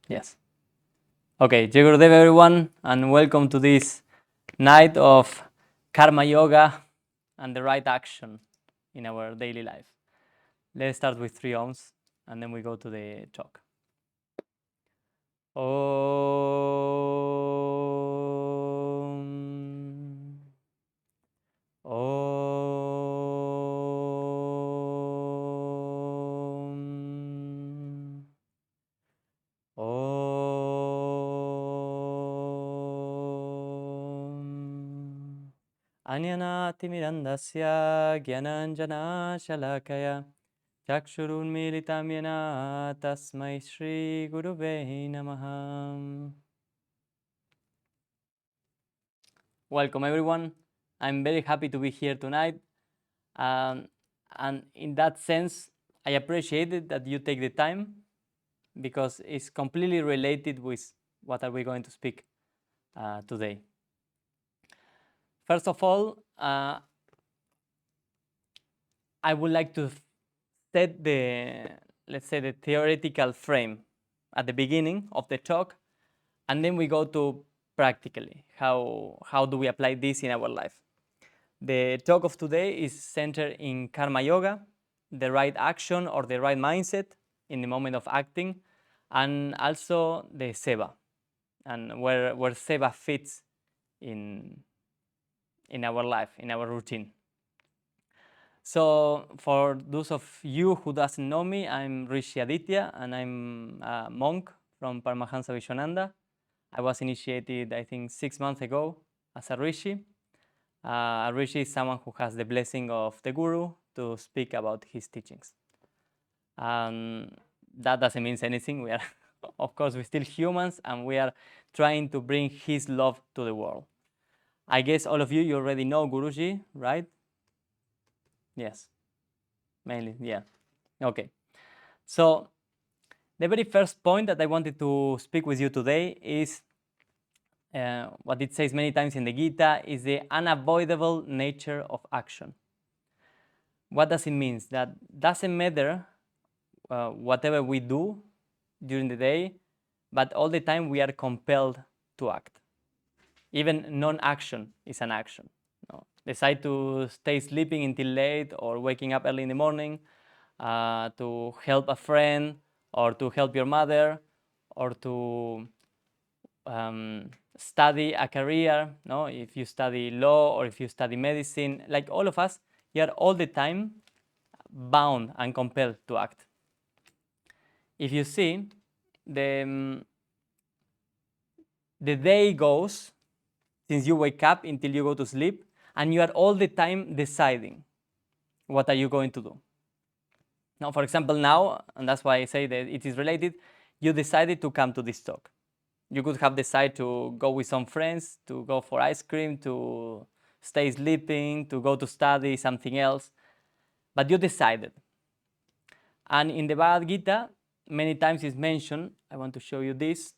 Yes. Okay, Jai Gurudev everyone, and welcome to this night of Karma Yoga and the right action in our daily life. Let's start with 3 ohms and then we go to the talk. Om. Om. Om. Anyanatimirandasya Gyananjana Shalakaya Chakshurunmilitam Yena Tasmai Shri Guruve Namaha. Welcome everyone. I'm very happy to be here tonight. And in that sense, I appreciate it that you take the time because it's completely related with what are we going to speak today. First of all, I would like to set the, let's say, the theoretical frame at the beginning of the talk, and then we go to practically how do we apply this in our life. The talk of today is centered in Karma Yoga, the right action or the right mindset in the moment of acting, and also the Seva, and where Seva fits in our life, in our routine. So for those of you who doesn't know me, I'm Rishi Aditya, and I'm a monk from Paramahansa Vishwananda. I was initiated, I think, 6 months ago as a Rishi. A Rishi is someone who has the blessing of the Guru to speak about his teachings. That doesn't mean anything. We are, of course, we're still humans, and we are trying to bring his love to the world. I guess all of you already know Guruji, right? Yes, mainly, yeah. Okay. So the very first point that I wanted to speak with you today is what it says many times in the Gita is the unavoidable nature of action. What does it mean? That doesn't matter whatever we do during the day, but all the time we are compelled to act. Even non-action is an action. Decide to stay sleeping until late or waking up early in the morning, to help a friend or to help your mother or to study a career, no? If you study law or if you study medicine, like all of us, you are all the time bound and compelled to act. If you see, the day goes since you wake up until you go to sleep, and you are all the time deciding what are you going to do. Now, for example, now, and that's why I say that it is related, you decided to come to this talk. You could have decided to go with some friends, to go for ice cream, to stay sleeping, to go to study something else, but you decided. And in the Bhagavad Gita, many times it's mentioned, I want to show you this.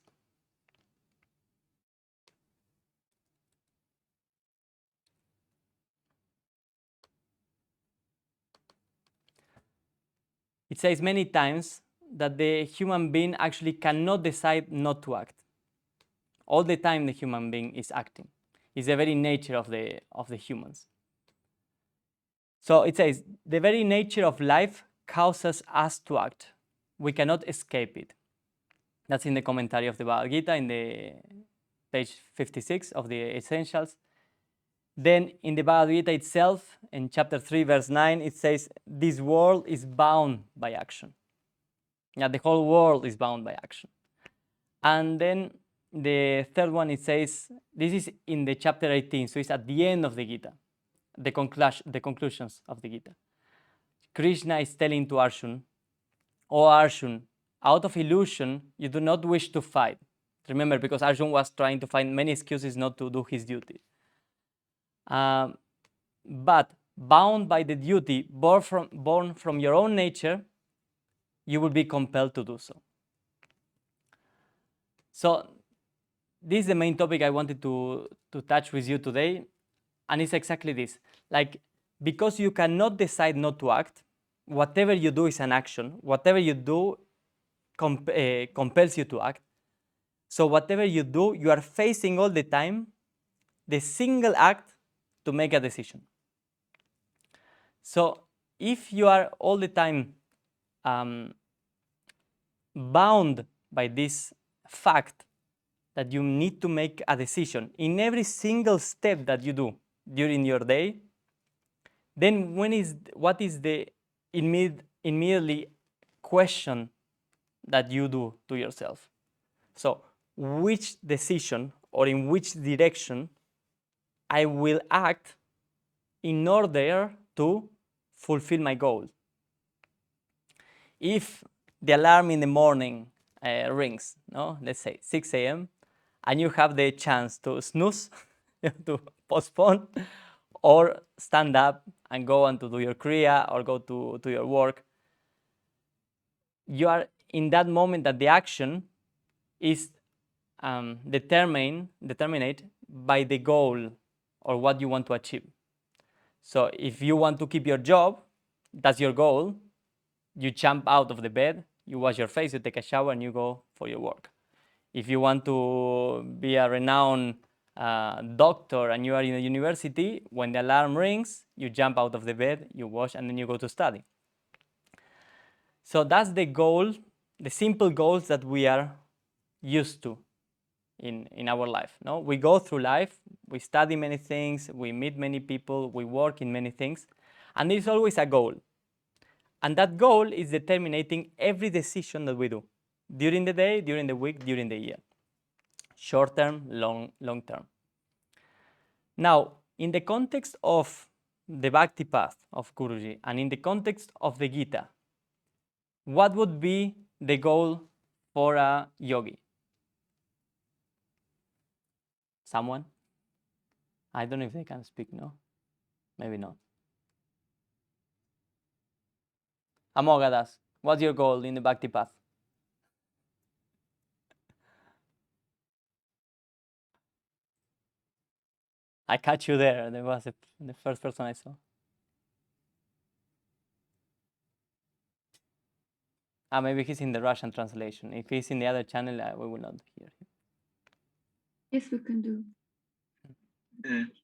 It says many times that the human being actually cannot decide not to act. All the time the human being is acting. It's the very nature of the humans. So it says, the very nature of life causes us to act. We cannot escape it. That's in the commentary of the Bhagavad Gita in the page 56 of the Essentials. Then in the Bhagavad Gita itself, in chapter 3, verse 9, it says, this world is bound by action. Yeah, the whole world is bound by action. And then the third one, it says, this is in the chapter 18, so it's at the end of the Gita, the conclusions of the Gita. Krishna is telling to Arjun, "O Arjun, out of illusion, you do not wish to fight." Remember, because Arjun was trying to find many excuses not to do his duty. But bound by the duty born from your own nature, you will be compelled to do so. So this is the main topic I wanted to touch with you today, and it's exactly this. Like, because you cannot decide not to act, whatever you do is an action. Whatever you do compels you to act. So whatever you do, you are facing all the time the single act to make a decision. So if you are all the time bound by this fact that you need to make a decision in every single step that you do during your day, then what is the immediately question that you do to yourself? So which decision or in which direction I will act in order to fulfill my goal? If the alarm in the morning rings, no, let's say 6 a.m., and you have the chance to snooze, to postpone, or stand up and go on to do your kriya or go to your work, you are in that moment that the action is determined by the goal or what you want to achieve. So if you want to keep your job, that's your goal, you jump out of the bed, you wash your face, you take a shower, and you go for your work. If you want to be a renowned doctor and you are in a university, when the alarm rings, you jump out of the bed, you wash, and then you go to study. So that's the goal, the simple goals that we are used to in our life. No, we go through life, we study many things, we meet many people, we work in many things, and there's always a goal. And that goal is determining every decision that we do during the day, during the week, during the year. Short term, long term. Now, in the context of the Bhakti path of Guruji and in the context of the Gita, what would be the goal for a yogi? Someone? I don't know if they can speak, no? Maybe not. Amogadas, what's your goal in the Bhakti path? I catch you there. There was the first person I saw. Maybe he's in the Russian translation. If he's in the other channel, we will not hear him. Yes, we can do.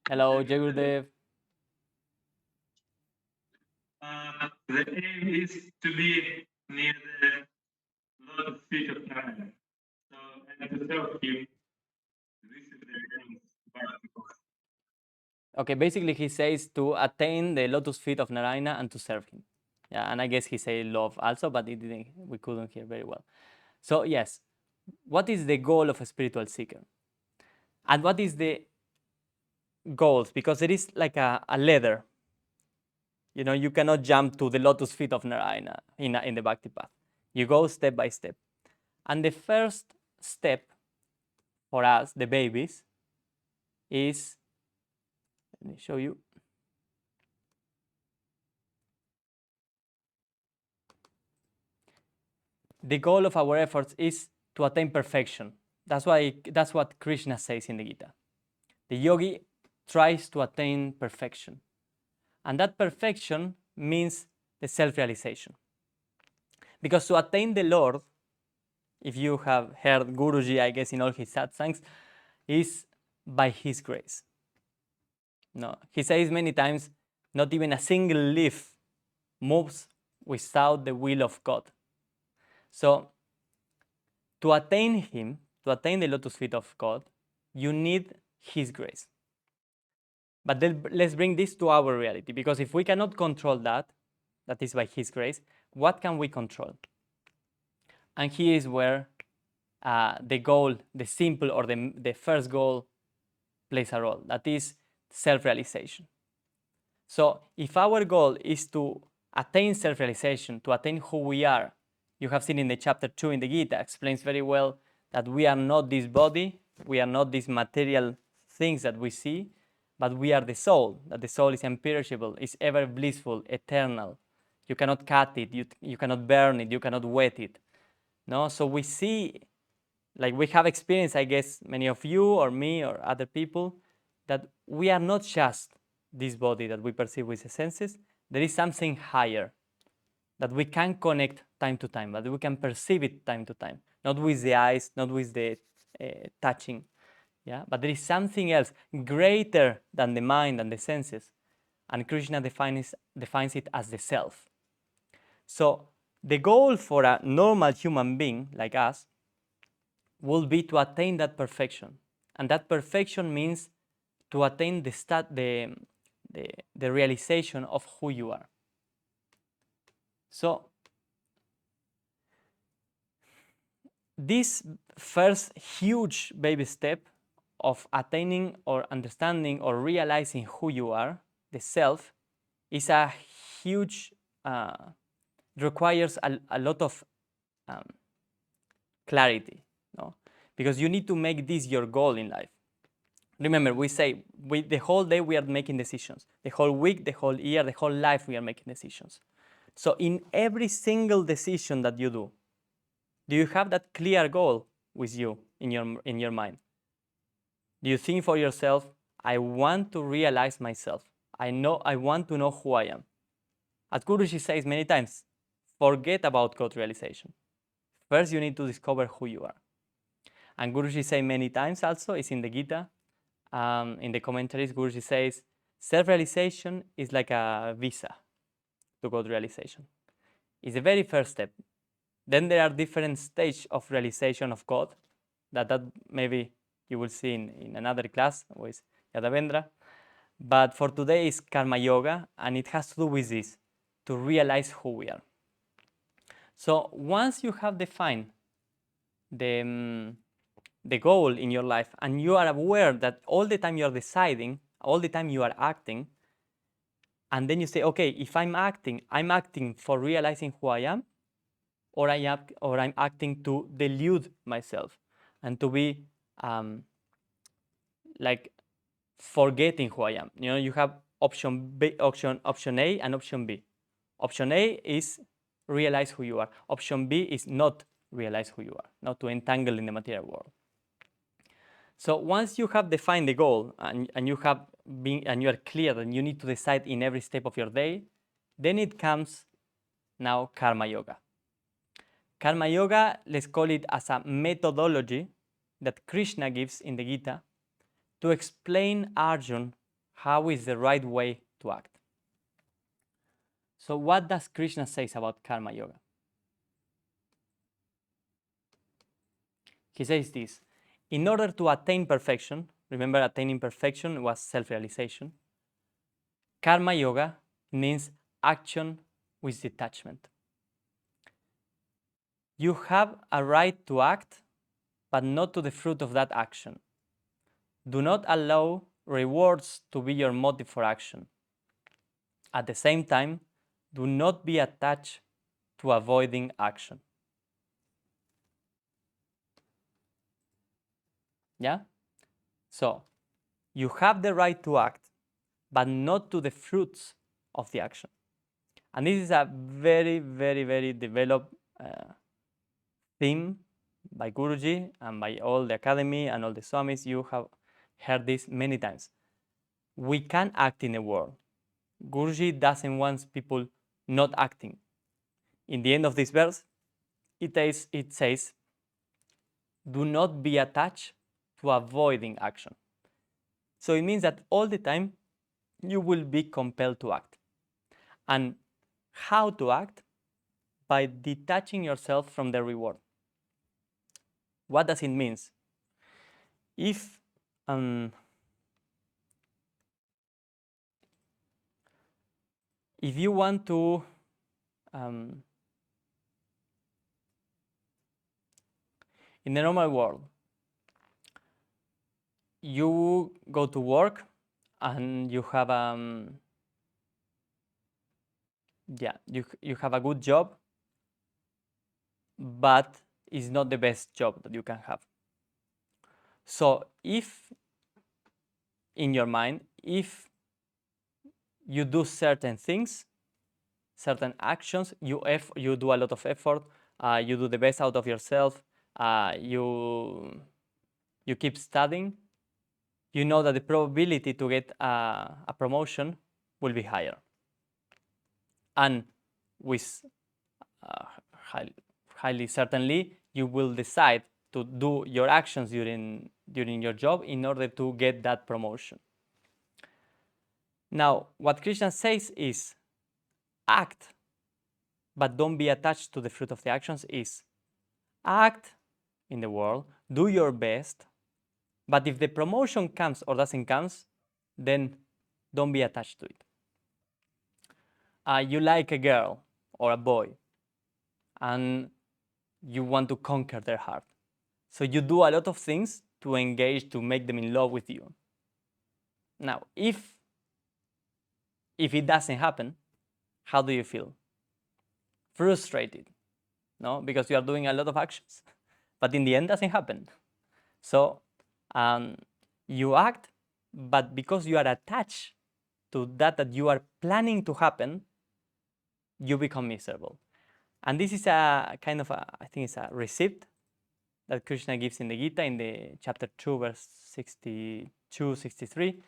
Hello, Jagurudev. The aim is to be near the lotus feet of Narayana. So, and to serve him. This is the aim. Okay, basically he says to attain the lotus feet of Narayana and to serve him. Yeah, and I guess he said love also, but we couldn't hear very well. So yes, what is the goal of a spiritual seeker? And what is the goals? Because it is like a ladder. You know, you cannot jump to the lotus feet of Narayana in the Bhakti path. You go step by step. And the first step for us, the babies, is, let me show you. The goal of our efforts is to attain perfection. That's what Krishna says in the Gita. The yogi tries to attain perfection. And that perfection means the self-realization. Because to attain the Lord, if you have heard Guruji, I guess, in all his satsangs, is by his grace. No, he says many times, not even a single leaf moves without the will of God. So to attain him, to attain the lotus feet of God, you need his grace. But then let's bring this to our reality, because if we cannot control that is by his grace, what can we control? And here is where the goal, the simple or the first goal plays a role. That is self-realization. So if our goal is to attain self-realization, to attain who we are, you have seen in the chapter 2 in the Gita, explains very well that we are not this body, we are not these material things that we see, but we are the soul, that the soul is imperishable, is ever blissful, eternal. You cannot cut it, you cannot burn it, you cannot wet it. No? So we see, like we have experienced, I guess, many of you or me or other people, that we are not just this body that we perceive with the senses. There is something higher that we can connect time to time, that we can perceive it time to time, not with the eyes, not with the touching. Yeah, but there is something else greater than the mind and the senses, and Krishna defines it as the self. So the goal for a normal human being like us will be to attain that perfection, and that perfection means to attain the realization of who you are. So this first huge baby step of attaining or understanding or realizing who you are, the self, is a huge, requires a lot of clarity, no? Because you need to make this your goal in life. Remember, we say the whole day we are making decisions. The whole week, the whole year, the whole life we are making decisions. So in every single decision that you do you have that clear goal with you in your mind? Do you think for yourself, I want to realize myself. I want to know who I am. As Guruji says many times, forget about God realization. First, you need to discover who you are. And Guruji says many times also, it's in the Gita, in the commentaries, Guruji says, self-realization is like a visa to God realization. It's the very first step. Then there are different stages of realization of God that maybe you will see in another class with Yadavendra. But for today is Karma Yoga, and it has to do with this, to realize who we are. So once you have defined the goal in your life, and you are aware that all the time you are deciding, all the time you are acting, and then you say, okay, if I'm acting for realizing who I am, or I'm acting to delude myself and to be like forgetting who I am. You know, you have option A and option B. Option A is realize who you are. Option B is not realize who you are, not to entangle in the material world. So once you have defined the goal and you are clear that you need to decide in every step of your day, then it comes now Karma Yoga. Karma Yoga, let's call it as a methodology that Krishna gives in the Gita to explain Arjuna how is the right way to act. So what does Krishna say about Karma Yoga? He says this: in order to attain perfection, remember attaining perfection was self-realization, Karma Yoga means action with detachment. You have a right to act, but not to the fruit of that action. Do not allow rewards to be your motive for action. At the same time, do not be attached to avoiding action. Yeah? So, you have the right to act, but not to the fruits of the action. And this is a very, very, very developed theme by Guruji and by all the academy and all the swamis. You have heard this many times. We can act in the world. Guruji doesn't want people not acting. In the end of this verse, it says, do not be attached to avoiding action. So it means that all the time you will be compelled to act. And how to act? By detaching yourself from the reward. What does it mean? If you want to in the normal world, you go to work and you have you have a good job, but it's not the best job that you can have. So if in your mind, if you do certain things, certain actions, you do a lot of effort, you do the best out of yourself, you keep studying, you know that the probability to get a promotion will be higher. And with highly certainly, you will decide to do your actions during your job in order to get that promotion. Now, what Krishna says is act, but don't be attached to the fruit of the actions. Is act in the world, do your best, but if the promotion comes or doesn't come, then don't be attached to it. You like a girl or a boy, and you want to conquer their heart. So you do a lot of things to engage, to make them in love with you. Now, if it doesn't happen, how do you feel? Frustrated, no? Because you are doing a lot of actions, but in the end, doesn't happen. So you act, but because you are attached to that you are planning to happen, you become miserable. And this is a kind of I think it's a receipt that Krishna gives in the Gita in the chapter 2, verse 62, 63.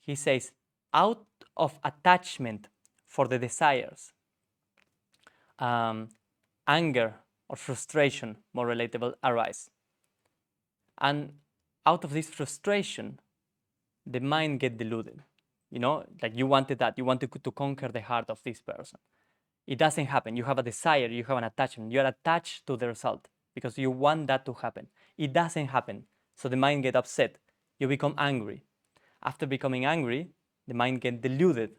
He says, out of attachment for the desires, anger or frustration, more relatable, arise. And out of this frustration, the mind gets deluded. You know, like you wanted that, you wanted to conquer the heart of this person. It doesn't happen. You have a desire, you have an attachment. You're attached to the result because you want that to happen. It doesn't happen. So the mind gets upset. You become angry. After becoming angry, the mind gets deluded.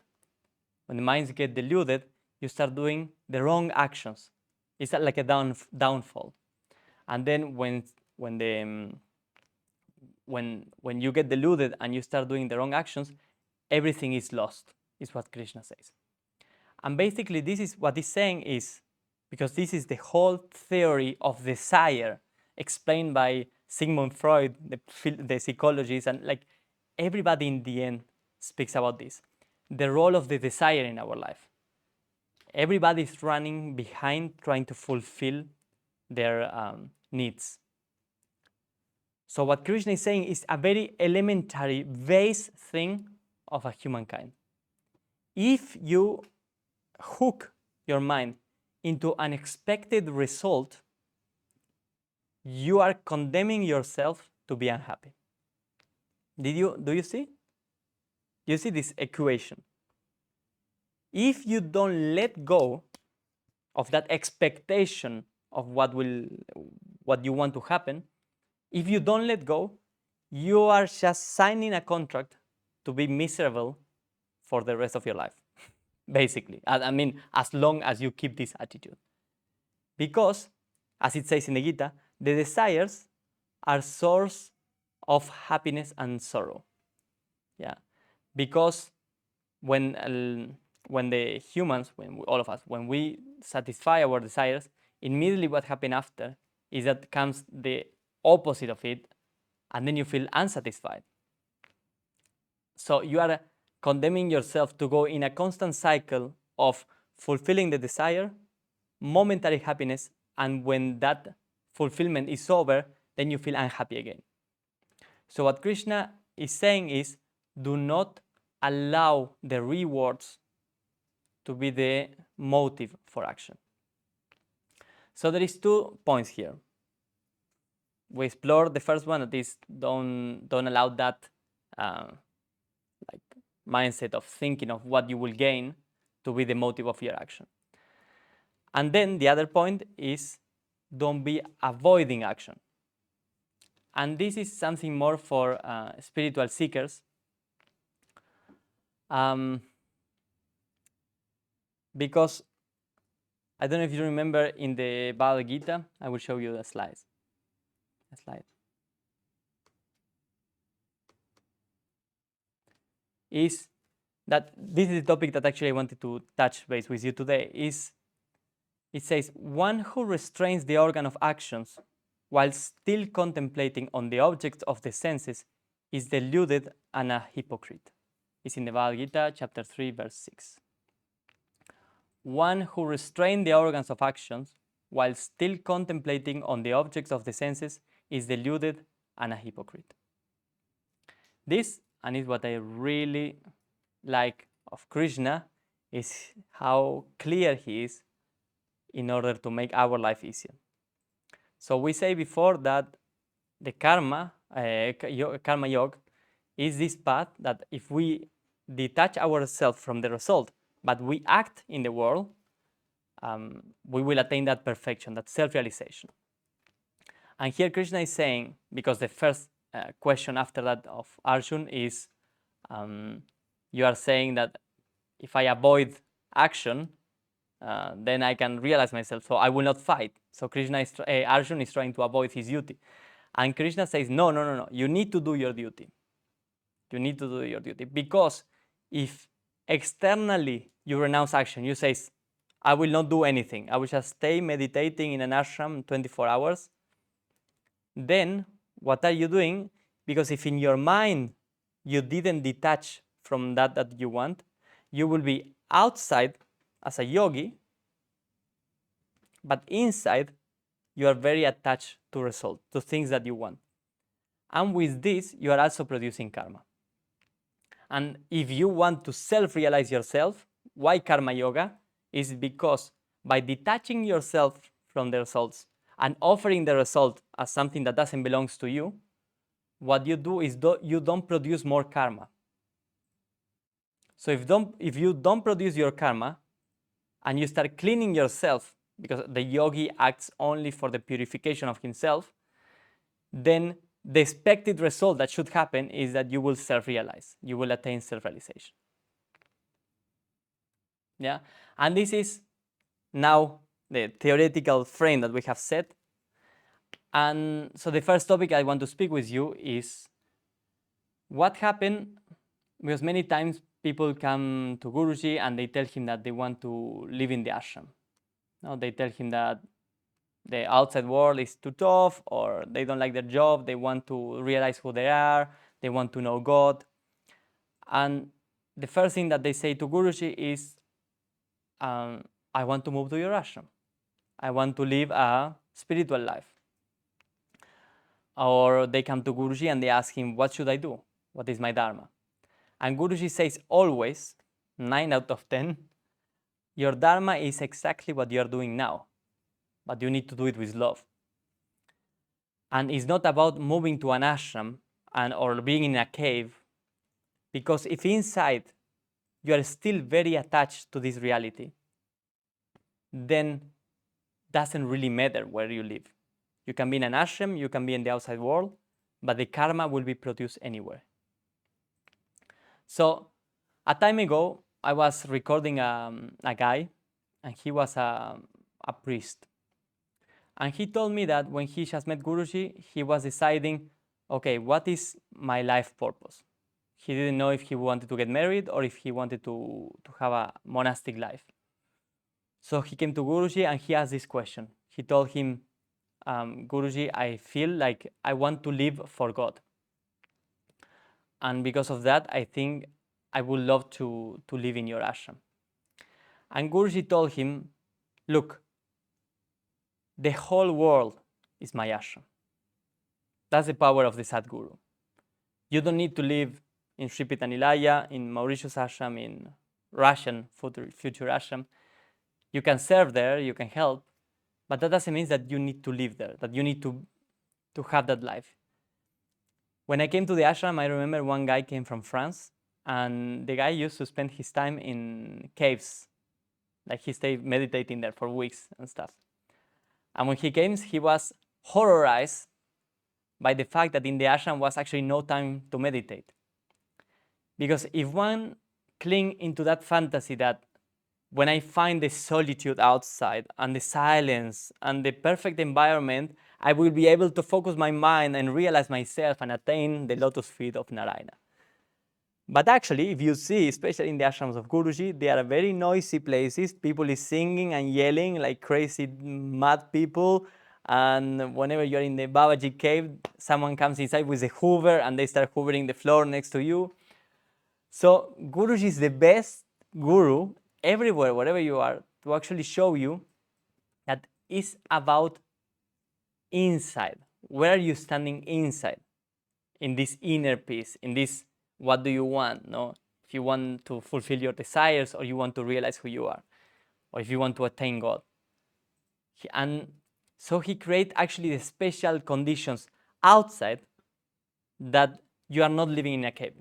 When the mind gets deluded, you start doing the wrong actions. It's like a downfall. And then when you get deluded and you start doing the wrong actions, everything is lost, is what Krishna says. And basically, this is what he's saying is, because this is the whole theory of desire explained by Sigmund Freud, the psychologist, and like everybody in the end speaks about this. The role of the desire in our life. Everybody is running behind trying to fulfill their needs. So what Krishna is saying is a very elementary base thing of a humankind. If you hook your mind into an expected result, you are condemning yourself to be unhappy. Do you see? You see this equation? If you don't let go of that expectation of what you want to happen, if you don't let go, you are just signing a contract to be miserable for the rest of your life. Basically, I mean, as long as you keep this attitude. Because, as it says in the Gita, the desires are source of happiness and sorrow. Yeah, because when the humans, all of us, when we satisfy our desires, immediately what happens after is that comes the opposite of it, and then you feel unsatisfied. So you are condemning yourself to go in a constant cycle of fulfilling the desire, momentary happiness, and when that fulfillment is over, then you feel unhappy again. So what Krishna is saying is, do not allow the rewards to be the motive for action. So there is 2 points here. We explored the first one, that is, don't allow that mindset of thinking of what you will gain to be the motive of your action. And then the other point is, don't be avoiding action. And this is something more for spiritual seekers. Because I don't know if you remember in the Bhagavad Gita, I will show you the slides. A slide. Is that this is the topic that actually I wanted to touch base with you today. It says, one who restrains the organ of actions while still contemplating on the objects of the senses is deluded and a hypocrite. It's in the Bhagavad Gita, chapter 3, verse 6. One who restrains the organs of actions while still contemplating on the objects of the senses is deluded and a hypocrite. This, and is what I really like of Krishna, is how clear he is in order to make our life easier. So we say before that the karma yoga is this path that if we detach ourselves from the result, but we act in the world, we will attain that perfection, that self-realization. And here Krishna is saying, because the first question after that of Arjun is, you are saying that if I avoid action, then I can realize myself, so I will not fight. So Arjun is trying to avoid his duty. And Krishna says, no, you need to do your duty. You need to do your duty. Because if externally you renounce action, you say, I will not do anything, I will just stay meditating in an ashram 24 hours, then what are you doing? Because if in your mind you didn't detach from that you want, you will be outside as a yogi, but inside you are very attached to result, to things that you want. And with this, you are also producing karma. And if you want to self-realize yourself, why karma yoga? Is because by detaching yourself from the results and offering the result as something that doesn't belong to you, what you do is you don't produce more karma. So if you don't produce your karma and you start cleaning yourself, because the yogi acts only for the purification of himself, then the expected result that should happen is that you will self-realize, you will attain self-realization. Yeah, and this is now the theoretical frame that we have set. And so the first topic I want to speak with you is what happened, because many times people come to Guruji and they tell him that they want to live in the ashram. No, they tell him that the outside world is too tough, or they don't like their job, they want to realize who they are, they want to know God. And the first thing that they say to Guruji is, I want to move to your ashram. I want to live a spiritual life. Or they come to Guruji and they ask him, what should I do? What is my dharma? And Guruji says always, 9 out of 10, your dharma is exactly what you are doing now, but you need to do it with love. And it's not about moving to an ashram or being in a cave, because if inside you are still very attached to this reality, then doesn't really matter where you live. You can be in an ashram, you can be in the outside world, but the karma will be produced anywhere. So a time ago, I was recording a guy, and he was a priest. And he told me that when he just met Guruji, he was deciding, okay, what is my life purpose? He didn't know if he wanted to get married or if he wanted to have a monastic life. So he came to Guruji and he asked this question. He told him, Guruji, I feel like I want to live for God. And because of that, I think I would love to live in your ashram. And Guruji told him, look, the whole world is my ashram. That's the power of the Sadguru. You don't need to live in Sri Pitanilaya, in Mauritius ashram, in Russian future ashram. You can serve there, you can help, but that doesn't mean that you need to live there, that you need to have that life. When I came to the ashram, I remember one guy came from France, and the guy used to spend his time in caves. Like he stayed meditating there for weeks and stuff. And when he came, he was horrorized by the fact that in the ashram was actually no time to meditate. Because if one cling into that fantasy that when I find the solitude outside and the silence and the perfect environment, I will be able to focus my mind and realize myself and attain the lotus feet of Narayana. But actually, if you see, especially in the ashrams of Guruji, they are very noisy places. People is singing and yelling like crazy mad people. And whenever you're in the Babaji cave, someone comes inside with a hoover and they start hoovering the floor next to you. So Guruji is the best guru everywhere, wherever you are, to actually show you that it's about inside. Where are you standing inside? In this inner peace, in this, what do you want? No? If you want to fulfill your desires, or you want to realize who you are, or if you want to attain God. And So he creates actually the special conditions outside that you are not living in a cave.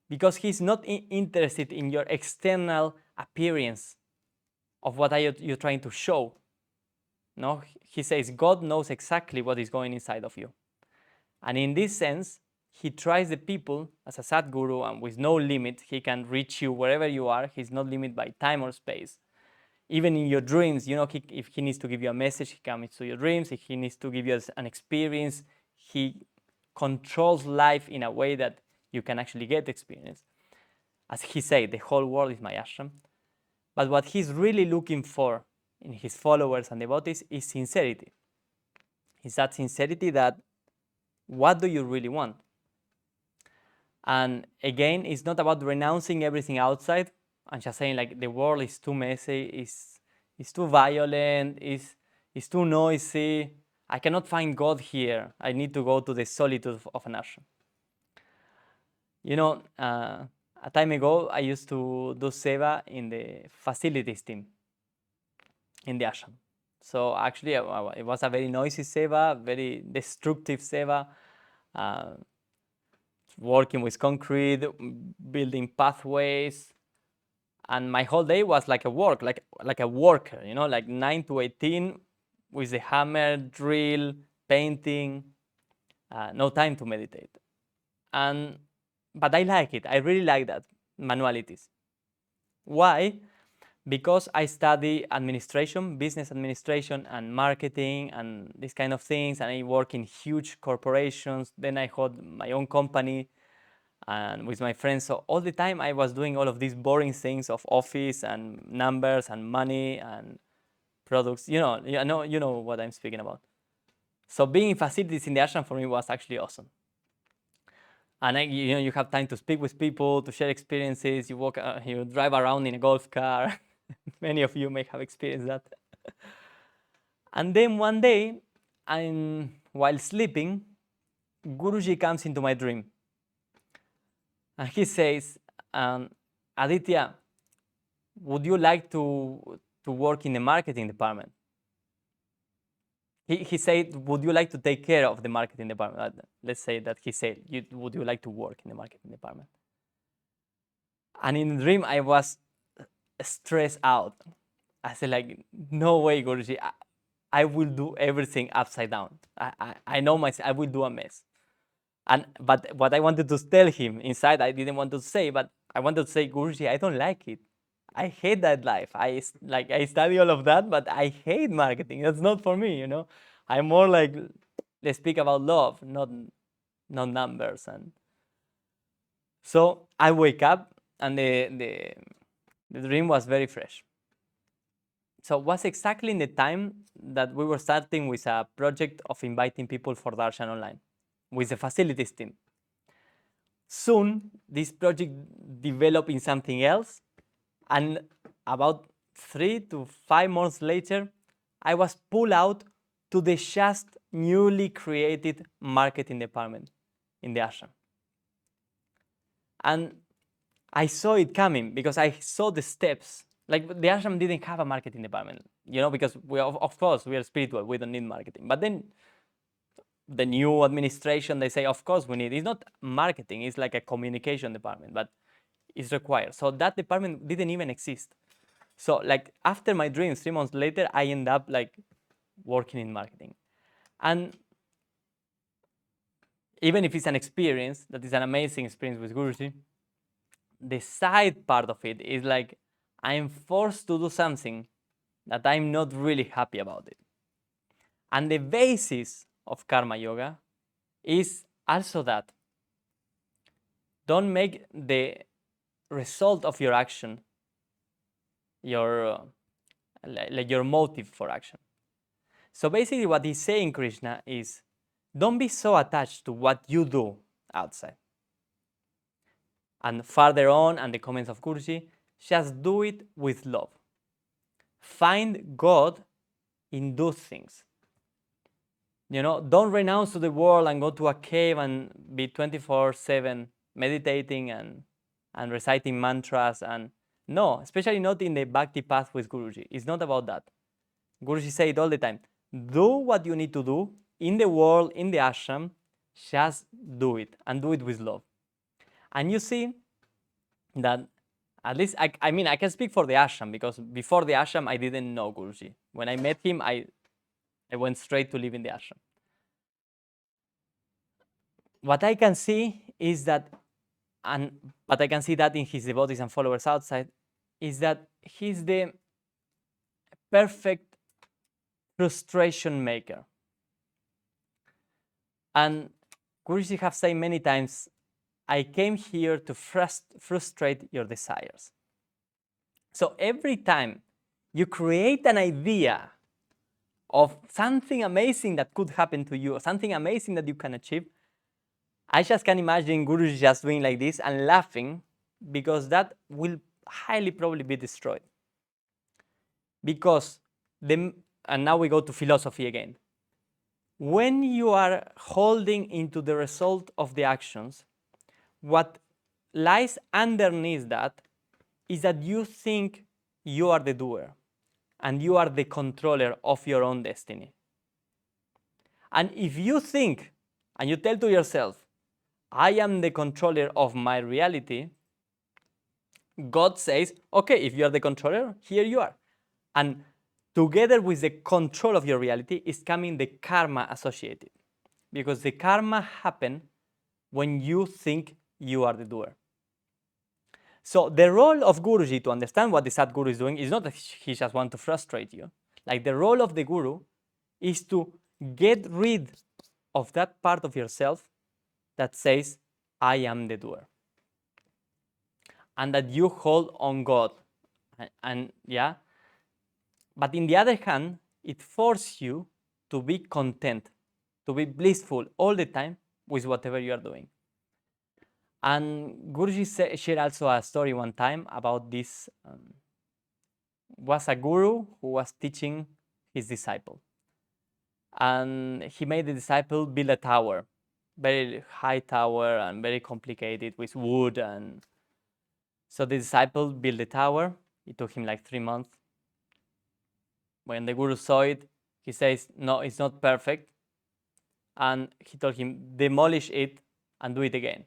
Because he's not interested in your external appearance of what you're trying to show. No, he says God knows exactly what is going inside of you. And in this sense, he tries the people as a Sadguru, and with no limit, he can reach you wherever you are. He's not limited by time or space. Even in your dreams, if he needs to give you a message, he comes to your dreams. If he needs to give you an experience, he controls life in a way that you can actually get experience. As he said, the whole world is my ashram. But what he's really looking for in his followers and devotees is sincerity. It's that sincerity that, what do you really want? And again, it's not about renouncing everything outside and just saying like the world is too messy, it's too violent, it's too noisy. I cannot find God here. I need to go to the solitude of an ashram. A time ago, I used to do seva in the facilities team in the ashram. So actually, it was a very noisy seva, very destructive seva. Working with concrete, building pathways, and my whole day was like a worker, like 9 to 18 with the hammer, drill, painting, no time to meditate. But I like it. I really like that, manualities. Why? Because I study administration, business administration and marketing and these kind of things, and I work in huge corporations. Then I had my own company and with my friends. So all the time I was doing all of these boring things of office and numbers and money and products. You know what I'm speaking about. So being in facilities in the ashram for me was actually awesome. And you have time to speak with people, to share experiences. You drive around in a golf car. Many of you may have experienced that. And then one day, while sleeping, Guruji comes into my dream. And he says, Aditya, would you like to work in the marketing department? He said, would you like to take care of the marketing department? Let's say that he said, would you like to work in the marketing department? And in the dream, I was stressed out. I said, like, no way, Guruji. I will do everything upside down. I know myself. I will do a mess. But what I wanted to tell him inside, I didn't want to say, but I wanted to say, Guruji, I don't like it. I hate that life. I study all of that, but I hate marketing. That's not for me, I'm more like, let's speak about love, not numbers. And so I wake up, and the dream was very fresh. So it was exactly in the time that we were starting with a project of inviting people for darshan online with the facilities team. Soon, this project developed in something else, and about 3 to 5 months later, I was pulled out to the just newly created marketing department in the ashram. And I saw it coming because I saw the steps. Like, the ashram didn't have a marketing department, because of course we are spiritual, we don't need marketing. But then the new administration, they say, of course we need. It's not marketing, it's like a communication department, but it's required. So that department didn't even exist. So like after my dream, 3 months later, I end up like working in marketing. And even if it's an experience, that is an amazing experience with Guruji, the side part of it is like I'm forced to do something that I'm not really happy about it. And the basis of karma yoga is also that don't make the result of your action your motive for action. So basically what he's saying, Krishna, is don't be so attached to what you do outside. And further on, and the comments of Guruji, just do it with love. Find God in those things. Don't renounce to the world and go to a cave and be 24/7 meditating and reciting mantras. And no, especially not in the bhakti path with Guruji. It's not about that. Guruji said all the time, Do what you need to do in the world, in the ashram, just do it, and do it with love. And you see that, at least, I mean, I can speak for the ashram, because before the ashram, I didn't know Guruji. When I met him, I went straight to live in the ashram. What I can see is that, but I can see that in his devotees and followers outside, is that he's the perfect frustration maker. And Guruji have said many times, I came here to frustrate your desires. So every time you create an idea of something amazing that could happen to you, or something amazing that you can achieve, I just can imagine Guruji just doing like this and laughing, because that will highly probably be destroyed. Because and now we go to philosophy again. When you are holding into the result of the actions, what lies underneath that is that you think you are the doer and you are the controller of your own destiny. And if you think and you tell to yourself, I am the controller of my reality, God says, okay, if you are the controller, here you are. And together with the control of your reality is coming the karma associated. Because the karma happens when you think you are the doer. So the role of Guruji, to understand what the Sadguru is doing, is not that he just wants to frustrate you. Like, the role of the Guru is to get rid of that part of yourself that says, I am the doer. And that you hold on God. And yeah. But in the other hand, it forces you to be content, to be blissful all the time with whatever you are doing. And Guruji shared also a story one time about this. Was a guru who was teaching his disciple. And he made the disciple build a tower, very high tower and very complicated with wood. And so the disciple built the tower. It took him like 3 months. When the guru saw it, he says, no, it's not perfect. And he told him, demolish it and do it again.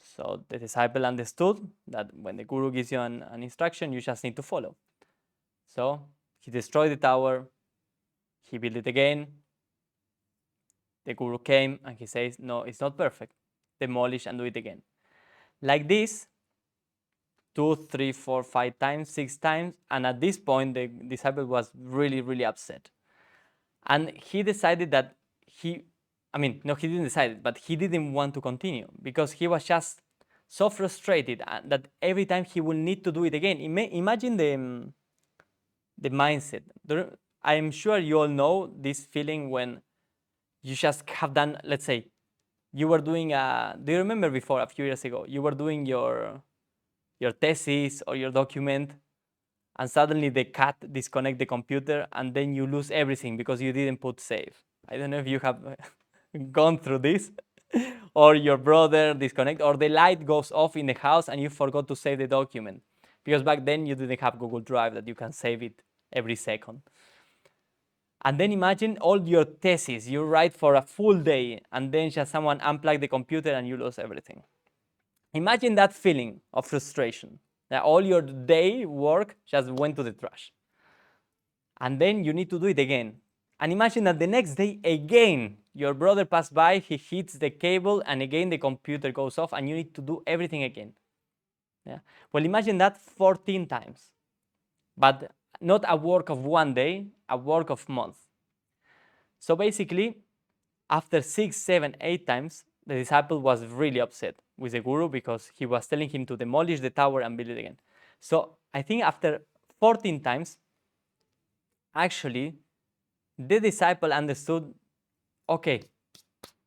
So the disciple understood that when the guru gives you an instruction, you just need to follow. So he destroyed the tower. He built it again. The guru came and he says, no, it's not perfect. Demolish and do it again. Like this, 2, 3, 4, 5 times, 6 times. And at this point, the disciple was really, really upset. And he decided that he didn't decide, but he didn't want to continue, because he was just so frustrated that every time he will need to do it again. Imagine the mindset. I'm sure you all know this feeling when you just have done, let's say, you were doing do you remember before, a few years ago, you were doing your thesis or your document, and suddenly the cat disconnect the computer, and then you lose everything because you didn't put save. I don't know if you have gone through this, or your brother disconnect, or the light goes off in the house and you forgot to save the document, because back then you didn't have Google Drive that you can save it every second. And then imagine all your thesis you write for a full day, and then just someone unplug the computer and you lose everything. Imagine that feeling of frustration, that all your day work just went to the trash. And then you need to do it again. And imagine that the next day again, your brother passed by, he hits the cable, and again the computer goes off, and you need to do everything again. Yeah. Well, imagine that 14 times. But not a work of one day, a work of months. So basically, after 6, 7, 8 times, the disciple was really upset with the guru, because he was telling him to demolish the tower and build it again. So I think after 14 times, actually, the disciple understood, okay,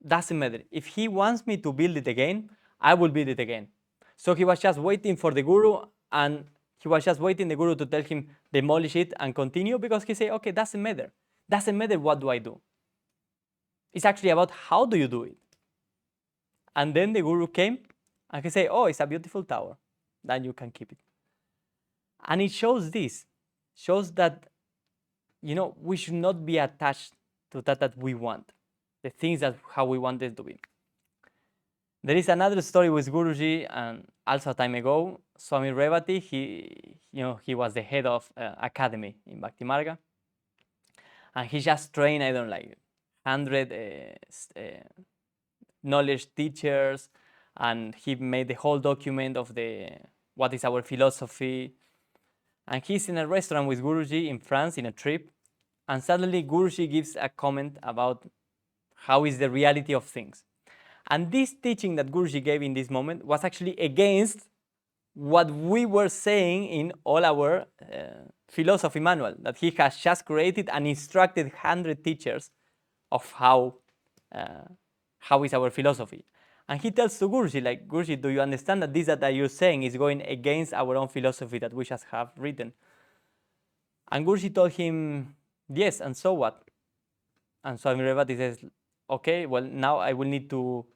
doesn't matter. If he wants me to build it again, I will build it again. So he was just waiting for the guru, and he was just waiting the guru to tell him demolish it and continue, because he said, okay, doesn't matter. Doesn't matter what do I do. It's actually about how do you do it. And then the guru came and he said, oh, it's a beautiful tower. Then you can keep it. And it shows that we should not be attached to that we want, the things that how we want it to be. There is another story with Guruji, and also a time ago, Swami Revati, he was the head of academy in Bhakti Marga, and he just trained, I don't know, like 100 knowledge teachers, and he made the whole document of what is our philosophy. And he's in a restaurant with Guruji in France in a trip, and suddenly Guruji gives a comment about how is the reality of things. And this teaching that Guruji gave in this moment was actually against what we were saying in all our philosophy manual, that he has just created and instructed 100 teachers of how is our philosophy. And he tells to Guruji, like, Guruji, do you understand that this that you're saying is going against our own philosophy that we just have written? And Guruji told him, yes, and so what? And Swami Revati says, okay, well, now I will need to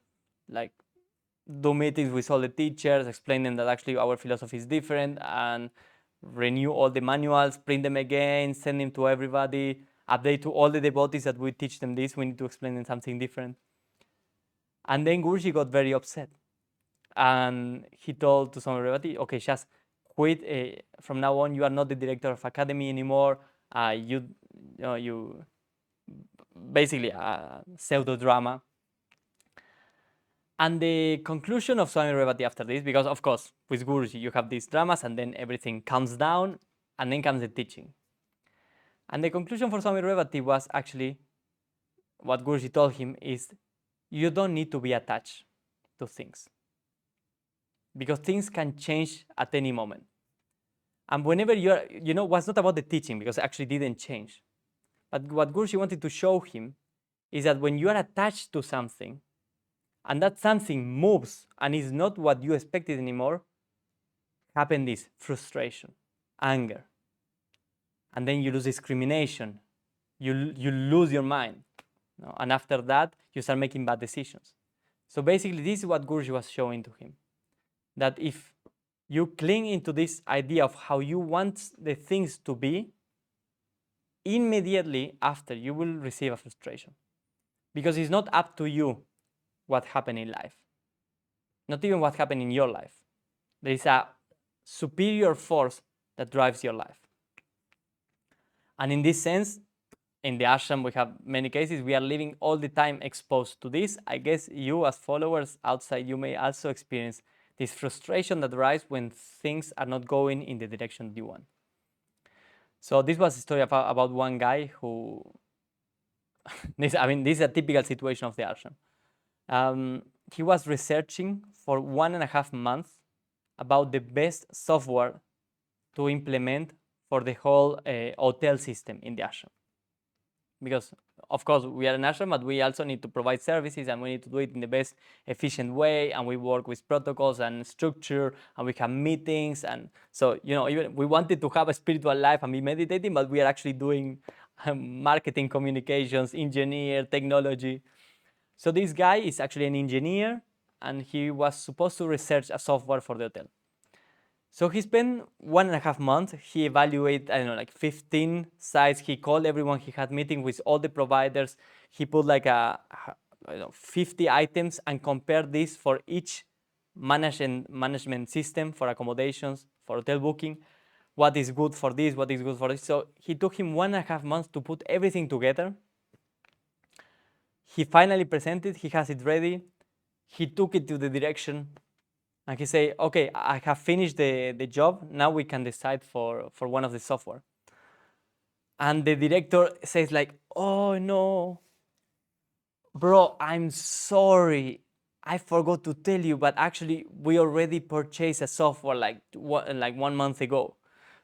do meetings with all the teachers, explain them that actually our philosophy is different, and renew all the manuals, print them again, send them to everybody, update to all the devotees that we teach them this. We need to explain them something different. And then Guruji got very upset, and he told to Swami Revati, okay, just quit. From now on, you are not the director of academy anymore. You basically pseudo drama. And the conclusion of Swami Revati after this, because of course with Guruji you have these dramas and then everything calms down and then comes the teaching. And the conclusion for Swami Revati was actually what Guruji told him is, you don't need to be attached to things, because things can change at any moment. And whenever was not about the teaching, because it actually didn't change. But what Guruji wanted to show him is that when you are attached to something, and that something moves and is not what you expected anymore, happen this frustration, anger, and then you lose discrimination, you lose your mind, and after that you start making bad decisions. So basically this is what Guruji was showing to him, that if you cling into this idea of how you want the things to be, immediately after you will receive a frustration, because it's not up to you what happened in life, not even what happened in your life. There is a superior force that drives your life. And in this sense, in the ashram, we have many cases. We are living all the time exposed to this. I guess you, as followers outside, you may also experience this frustration that arises when things are not going in the direction you want. So this was a story about one guy who, this is a typical situation of the ashram. He was researching for 1.5 months about the best software to implement for the whole hotel system in the ashram. Because, of course, we are an ashram, but we also need to provide services, and we need to do it in the best efficient way, and we work with protocols and structure, and we have meetings, and so, even we wanted to have a spiritual life and be meditating, but we are actually doing marketing, communications, engineer, technology. So this guy is actually an engineer, and he was supposed to research a software for the hotel. So he spent 1.5 months. He evaluated, 15 sites. He called everyone. He had meetings with all the providers. He put 50 items and compared this for each management system, for accommodations, for hotel booking. What is good for this? What is good for this? So he took him 1.5 months to put everything together. He finally presented. He has it ready. He took it to the direction. And he said, okay, I have finished the job. Now we can decide for one of the software. And the director says oh no, bro, I'm sorry. I forgot to tell you, but actually we already purchased a software like 1 month ago.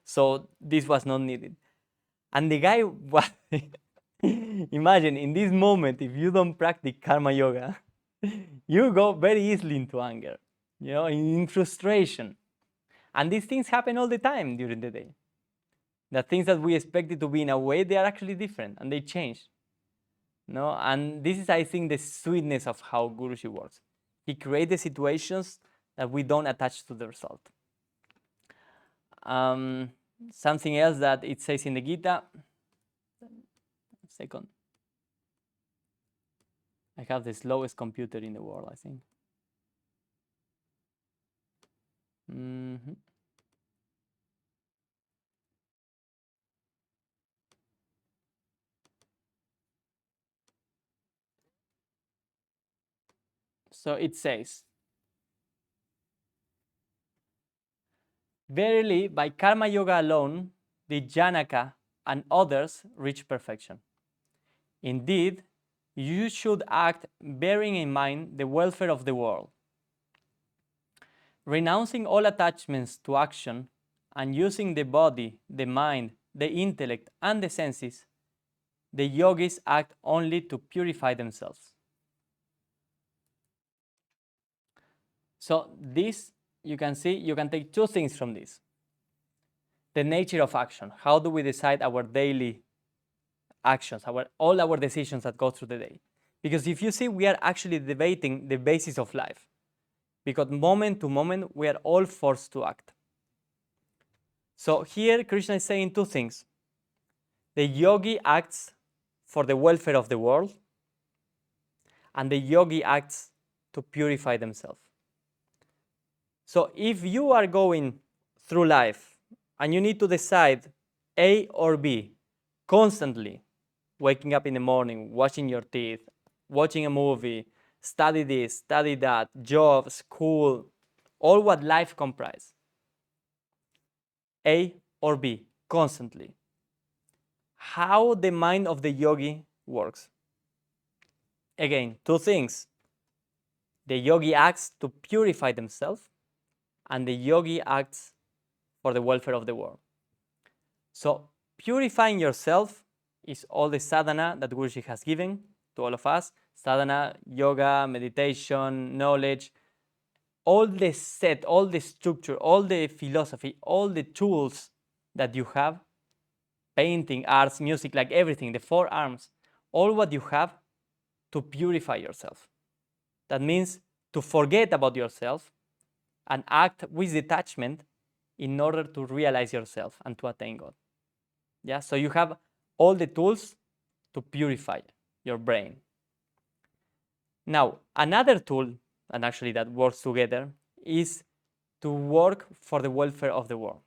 So this was not needed. And the guy was, imagine in this moment, if you don't practice karma yoga, you go very easily into anger. In frustration. And these things happen all the time during the day. The things that we expected to be in a way, they are actually different and they change. And this is, I think, the sweetness of how Guruji works. He creates situations that we don't attach to the result. Something else that it says in the Gita, second. I have the slowest computer in the world, I think. So it says, verily, by karma yoga alone, did Janaka and others reach perfection. Indeed, you should act bearing in mind the welfare of the world. Renouncing all attachments to action and using the body, the mind, the intellect, and the senses, the yogis act only to purify themselves. So this, you can see, you can take two things from this. The nature of action. How do we decide our daily actions, all our decisions that go through the day? Because if you see, we are actually debating the basis of life. Because moment to moment, we are all forced to act. So here, Krishna is saying two things. The yogi acts for the welfare of the world, and the yogi acts to purify themselves. So if you are going through life and you need to decide A or B constantly, waking up in the morning, washing your teeth, watching a movie, study this, study that, job, school, all what life comprises, A or B, constantly. How the mind of the yogi works. Again, two things. The yogi acts to purify themselves, and the yogi acts for the welfare of the world. So purifying yourself is all the sadhana that Guruji has given to all of us. Sadhana, yoga, meditation, knowledge, all the set, all the structure, all the philosophy, all the tools that you have, painting, arts, music, like everything, the four arms, all what you have to purify yourself. That means to forget about yourself and act with detachment in order to realize yourself and to attain God. Yeah, so you have all the tools to purify your brain. Now, another tool, and actually that works together, is to work for the welfare of the world.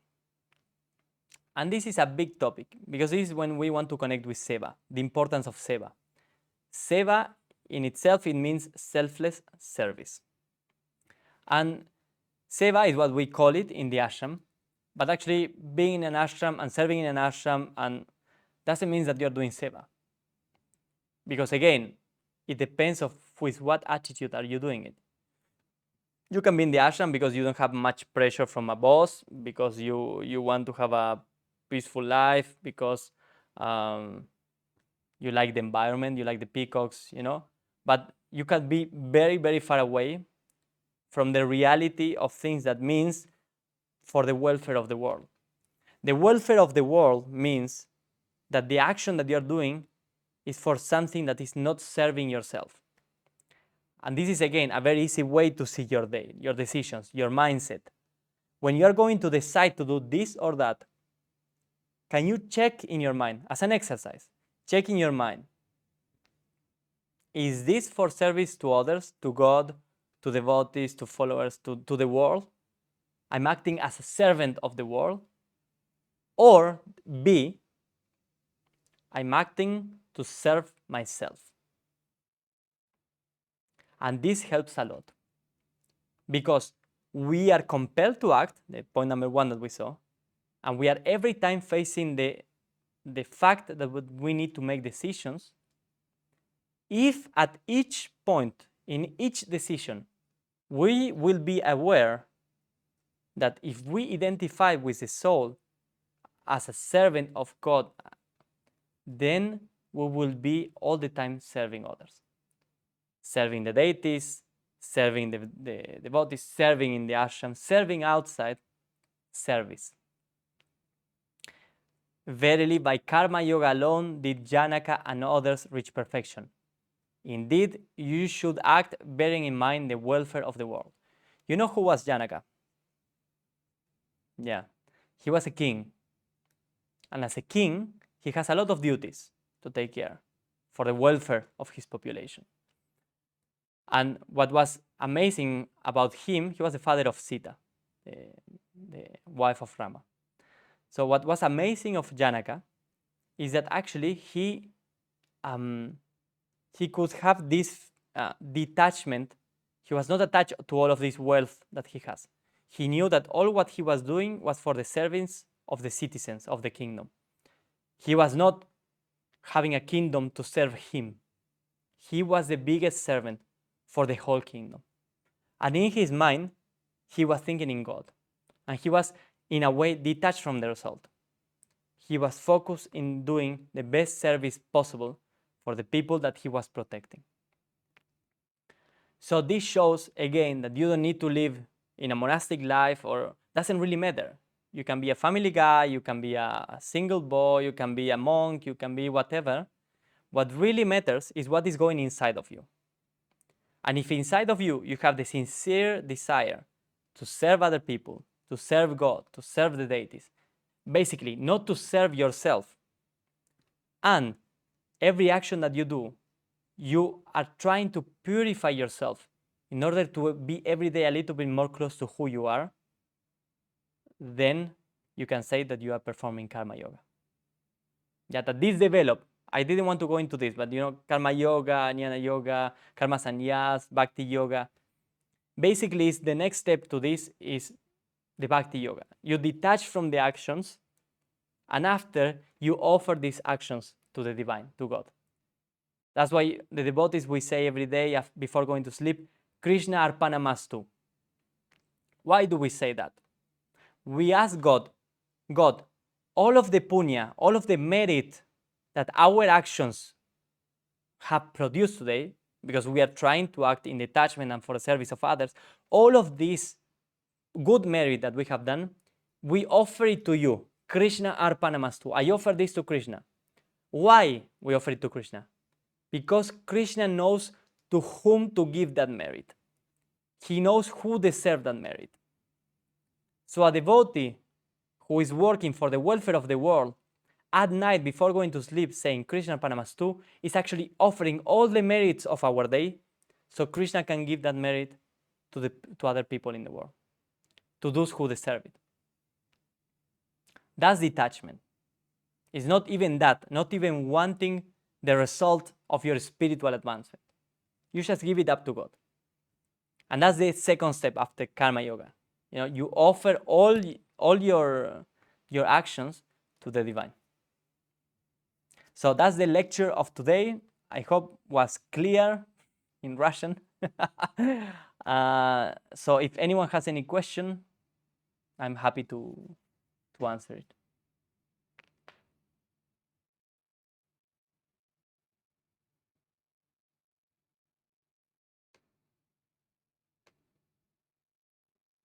And this is a big topic because this is when we want to connect with seva, the importance of seva. Seva in itself, it means selfless service. And seva is what we call it in the ashram, but actually being in an ashram and serving in an ashram and doesn't mean that you're doing seva. Because again, it depends of with what attitude are you doing it. You can be in the ashram because you don't have much pressure from a boss, because you want to have a peaceful life, because you like the environment, you like the peacocks, you know. But you can be very, very far away from the reality of things that means for the welfare of the world. The welfare of the world means that the action that you're doing is for something that is not serving yourself. And this is, again, a very easy way to see your day, your decisions, your mindset. When you're going to decide to do this or that, can you check in your mind, as an exercise, check in your mind, is this for service to others, to God, to devotees, to followers, to the world? I'm acting as a servant of the world. Or B, I'm acting to serve myself. And this helps a lot because we are compelled to act, the point number one that we saw, and we are every time facing the fact that we need to make decisions. If at each point, in each decision, we will be aware that if we identify with the soul as a servant of God, then we will be all the time serving others. Serving the deities, serving the devotees, serving in the ashram, serving outside, service. Verily, by karma yoga alone did Janaka and others reach perfection. Indeed, you should act bearing in mind the welfare of the world. You know who was Janaka? Yeah, he was a king. And as a king, he has a lot of duties to take care. for the welfare of his population. And what was amazing about him, he was the father of Sita, the wife of Rama. So what was amazing of Janaka is that actually he could have this detachment. He was not attached to all of this wealth that he has. He knew that all what he was doing was for the service of the citizens of the kingdom. He was not having a kingdom to serve him. He was the biggest servant for the whole kingdom. And in his mind, he was thinking in God. And he was, in a way, detached from the result. He was focused in doing the best service possible for the people that he was protecting. So this shows, again, that you don't need to live in a monastic life, or doesn't really matter. You can be a family guy, you can be a single boy, you can be a monk, you can be whatever. What really matters is what is going inside of you. And if inside of you, you have the sincere desire to serve other people, to serve God, to serve the deities, basically not to serve yourself, and every action that you do, you are trying to purify yourself in order to be every day a little bit more close to who you are, then you can say that you are performing karma yoga. Yeah, that this developed. I didn't want to go into this, but karma yoga, jnana yoga, karma sannyas, bhakti yoga. Basically, the next step to this is the bhakti yoga. You detach from the actions, and after you offer these actions to the divine, to God. That's why the devotees, we say every day before going to sleep, Krishna Arpanamastu. Why do we say that? We ask God, all of the punya, all of the merit that our actions have produced today, because we are trying to act in detachment and for the service of others, all of this good merit that we have done, we offer it to you. Krishna Arpanamastu. I offer this to Krishna. Why we offer it to Krishna? Because Krishna knows to whom to give that merit. He knows who deserves that merit. So a devotee who is working for the welfare of the world at night before going to sleep saying Krishna Arpanamastu is actually offering all the merits of our day so Krishna can give that merit to other people in the world, to those who deserve it. That's detachment. It's not even that, not even wanting the result of your spiritual advancement. You just give it up to God. And that's the second step after karma yoga. You offer all your actions to the divine. So that's the lecture of today. I hope was clear in Russian. So if anyone has any question, I'm happy to answer it.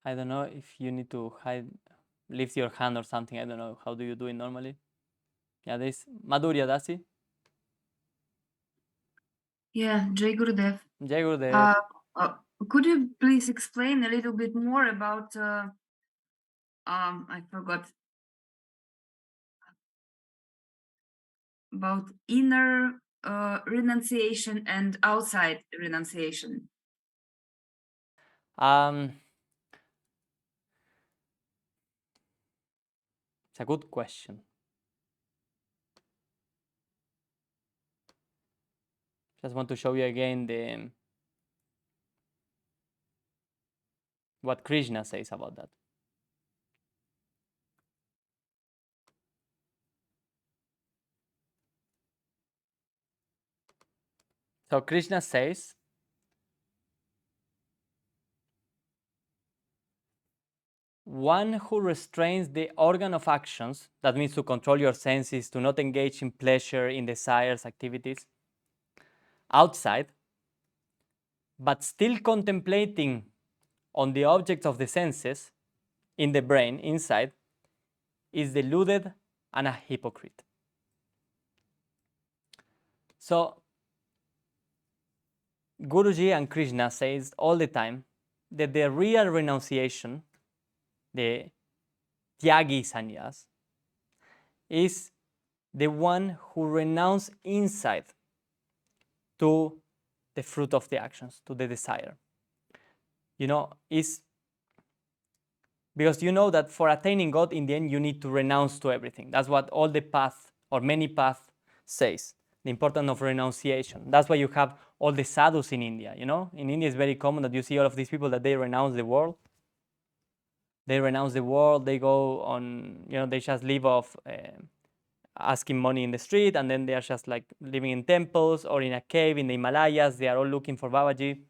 I don't know if you need to lift your hand or something. I don't know. How do you do it normally? Yeah, there's Madhurya Dasi. Yeah, Jai Gurudev. Jai Gurudev. Could you please explain a little bit more about I forgot about inner renunciation and outside renunciation? It's a good question. Just want to show you again what Krishna says about that. So Krishna says, one who restrains the organ of actions, that means to control your senses, to not engage in pleasure, in desires, activities, outside, but still contemplating on the objects of the senses, in the brain, inside, is deluded and a hypocrite. So Guruji and Krishna says all the time that the real renunciation, the Tyagi sannyas, is the one who renounces inside to the fruit of the actions, to the desire. Is because you know that for attaining God, in the end, you need to renounce to everything. That's what all the path or many paths says, the importance of renunciation. That's why you have all the sadhus in India. In India, it's very common that you see all of these people that they renounce the world. They renounce the world. They go on, they just live off asking money in the street, and then they are just like living in temples or in a cave in the Himalayas. They are all looking for Babaji.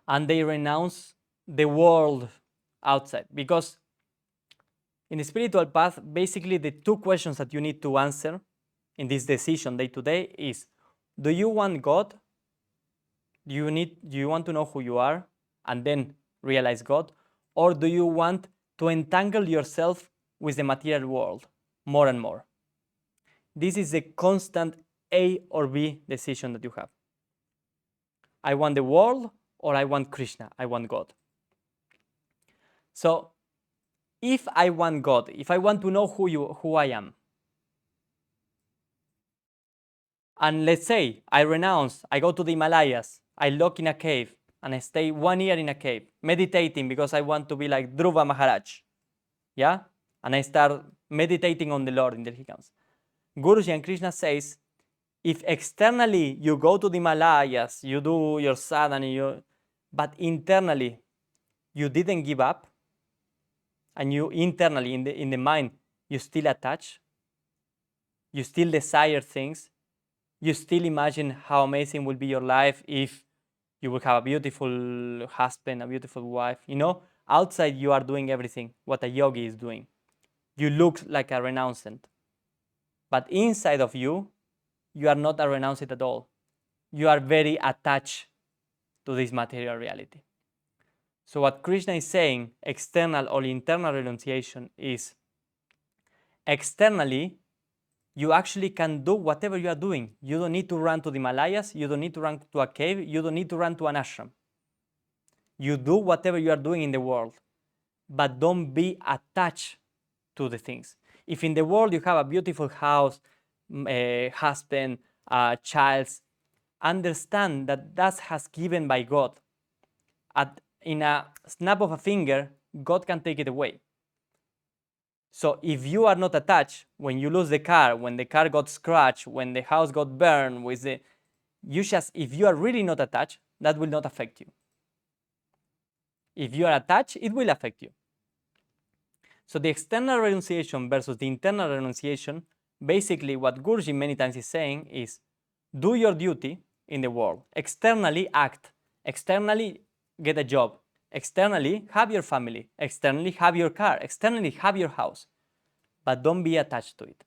And they renounce the world outside, because in the spiritual path, basically the two questions that you need to answer in this decision day to day is, do you want God? Do you want to know who you are and then realize God? Or do you want to entangle yourself with the material world more and more? This is a constant A or B decision that you have. I want the world, or I want Krishna, I want God. So if I want God, if I want to know who I am, and let's say I renounce, I go to the Himalayas, I lock in a cave, and I stay 1 year in a cave, meditating because I want to be like Dhruva Maharaj, yeah? And I start meditating on the Lord, and there he comes. Guruji and Krishna says, if externally you go to the Himalayas, you do your sadhana, but internally you didn't give up, and you internally in the mind you still attach, you still desire things, you still imagine how amazing will be your life if you will have a beautiful husband, a beautiful wife. Outside you are doing everything what a yogi is doing. You look like a renouncant, but inside of you, you are not a renouncant at all. You are very attached to this material reality. So what Krishna is saying, external or internal renunciation, is externally you actually can do whatever you are doing. You don't need to run to the Himalayas, you don't need to run to a cave, you don't need to run to an ashram. You do whatever you are doing in the world, but don't be attached to the things. If in the world you have a beautiful house, a husband, a child, understand that that has given by God. In a snap of a finger, God can take it away. So if you are not attached, when you lose the car, when the car got scratched, when the house got burned, if you are really not attached, that will not affect you. If you are attached, it will affect you. So the external renunciation versus the internal renunciation, basically what Guruji many times is saying is, do your duty in the world. Externally act. Externally get a job. Externally have your family. Externally have your car. Externally have your house. But don't be attached to it.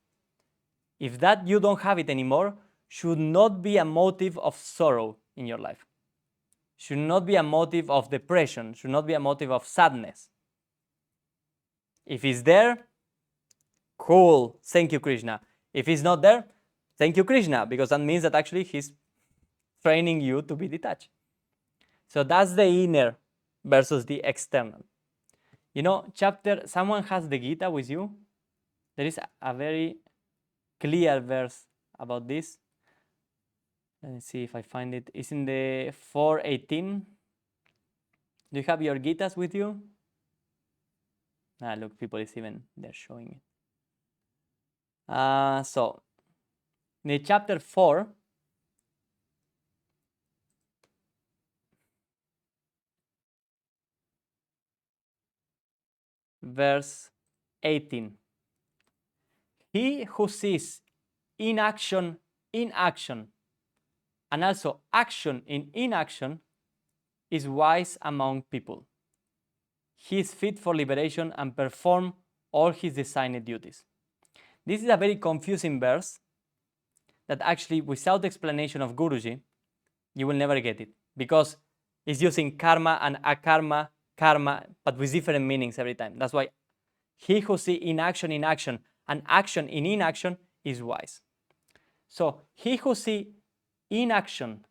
If that you don't have it anymore, should not be a motive of sorrow in your life. Should not be a motive of depression. Should not be a motive of sadness. If it's there, cool, thank you, Krishna. If it's not there, thank you, Krishna, because that means that actually he's training you to be detached. So that's the inner versus the external. Someone has the Gita with you. There is a very clear verse about this. Let me see if I find it. It's in the 4:18. Do you have your Gitas with you? Look, people is even they're showing it. So in the chapter 4, verse 18. He who sees inaction in action and also action in inaction is wise among people. He is fit for liberation and perform all his designed duties. This is a very confusing verse that actually, without explanation of Guruji, you will never get it, because it's using karma and akarma, karma, but with different meanings every time. That's why he who sees inaction in action and action in inaction is wise. So he who sees inaction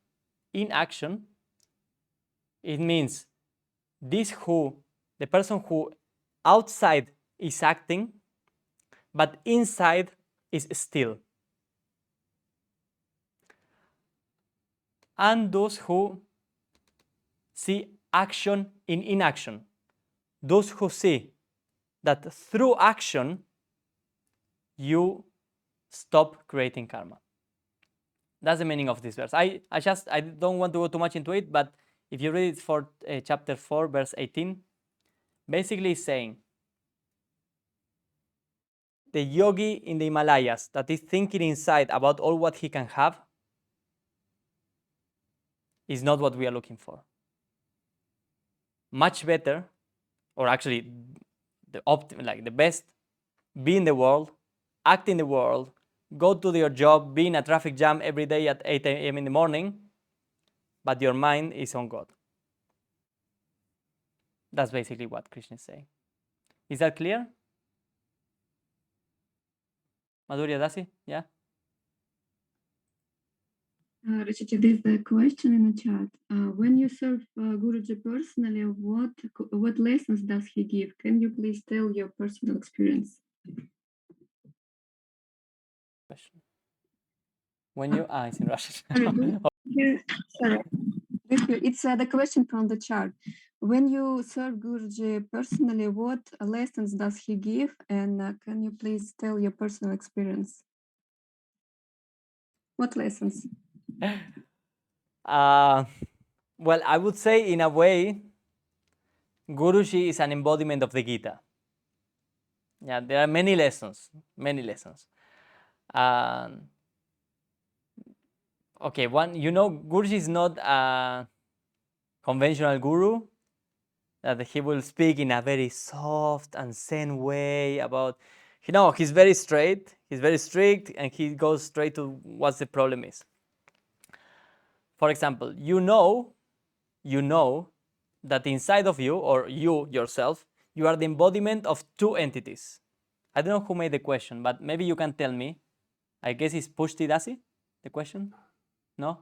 in action, it means the person who outside is acting, but inside is still. and those who see action in inaction. Those who see that through action you stop creating karma. That's the meaning of this verse. I don't want to go too much into it, but if you read it for chapter 4, verse 18, basically it's saying the yogi in the Himalayas that is thinking inside about all what he can have is not what we are looking for. Much better, or actually the best, be in the world, act in the world, go to your job, be in a traffic jam every day at 8 a.m. in the morning, but your mind is on God. That's basically what Krishna is saying. Is that clear? Madhurya Dasi? Yeah? Rashid, there's a question in the chat. When you serve Guruji personally, what lessons does he give? Can you please tell your personal experience? Question. When you it's in Russian. Sorry. It's the question from the chat. When you serve Guruji personally, what lessons does he give? And can you please tell your personal experience? What lessons? Well, I would say in a way, Guruji is an embodiment of the Gita. Yeah, there are many lessons, many lessons. Okay, one, Guruji is not a conventional guru, that he will speak in a very soft and zen way about, he's very straight, he's very strict, and he goes straight to what the problem is. For example, you know that inside of you, or you yourself, you are the embodiment of two entities. I don't know who made the question, but maybe you can tell me. I guess it's Pushti Dasi, the question? No?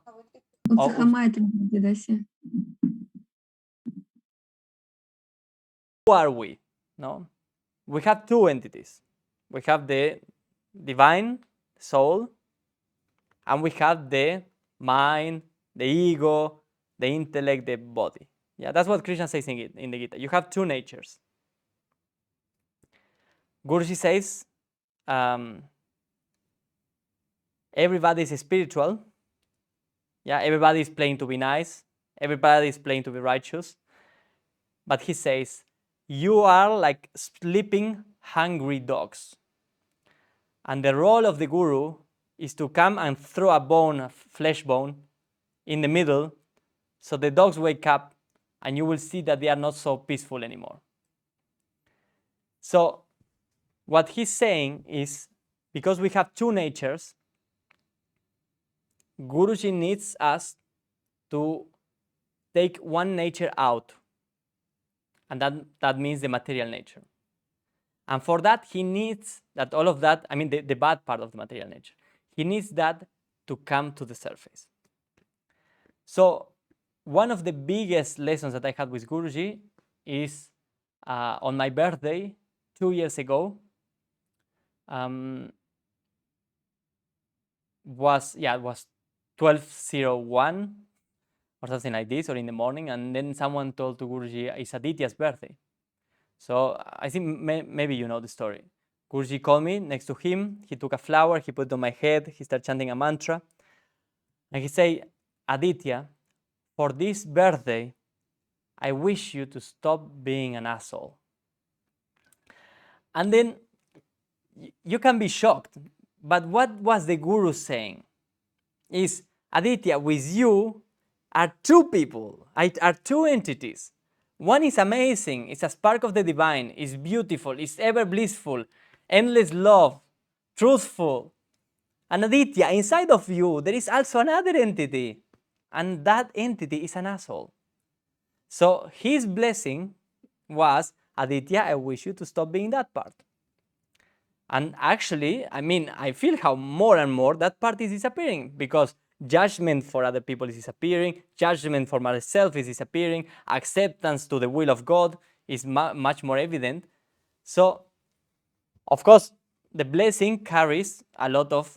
Who are we? No? We have two entities. We have the divine soul, and we have the mind, the ego, the intellect, the body. Yeah, that's what Krishna says in the Gita. You have two natures. Guruji says everybody is spiritual. Yeah, everybody is playing to be nice. Everybody is playing to be righteous. But he says, you are like sleeping, hungry dogs. And the role of the guru is to come and throw a bone, a flesh bone, in the middle, so the dogs wake up and you will see that they are not so peaceful anymore. So what he's saying is, because we have two natures, Guruji needs us to take one nature out, and that means the material nature. And for that, he needs that all of that, I mean the bad part of the material nature, he needs that to come to the surface. So one of the biggest lessons that I had with Guruji is on my birthday 2 years ago. It was 12:01 or something like this, or in the morning, and then someone told to Guruji it's Aditya's birthday. So I think maybe you know the story. Guruji called me next to him, he took a flower, he put it on my head, he started chanting a mantra, and he said, Aditya, for this birthday, I wish you to stop being an asshole. And then you can be shocked, but what was the Guru saying? Is, Aditya, with you are two people, are two entities. One is amazing, it's a spark of the divine, it's beautiful, it's ever blissful, endless love, truthful. And Aditya, inside of you, there is also another entity, and that entity is an asshole. So his blessing was, Aditya, I wish you to stop being that part. And actually, I mean, I feel how more and more that part is disappearing, because judgment for other people is disappearing, judgment for myself is disappearing, acceptance to the will of God is much more evident. So, of course, the blessing carries a lot of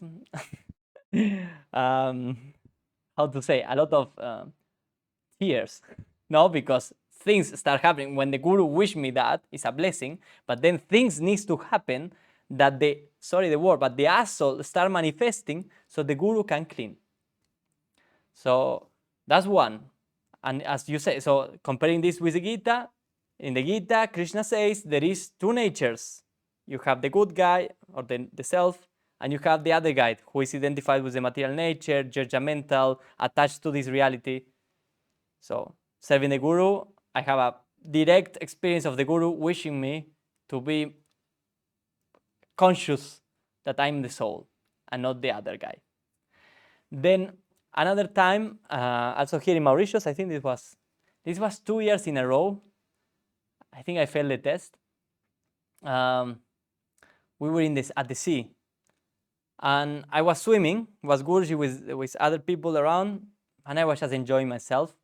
how to say, a lot of tears, no, because things start happening. When the guru wish me that, it's a blessing, but then things needs to happen that the, sorry the word, but the asshole start manifesting so the guru can clean. So that's one. And as you say, so comparing this with the Gita, in the Gita, Krishna says there is two natures. You have the good guy, or the self, and you have the other guy who is identified with the material nature, judgmental, attached to this reality. So serving the guru, I have a direct experience of the guru wishing me to be conscious that I'm the soul and not the other guy. Then another time, also here in Mauritius, I think this was 2 years in a row. I think I failed the test. We were at the sea, and I was swimming, was Guruji with other people around, and I was just enjoying myself.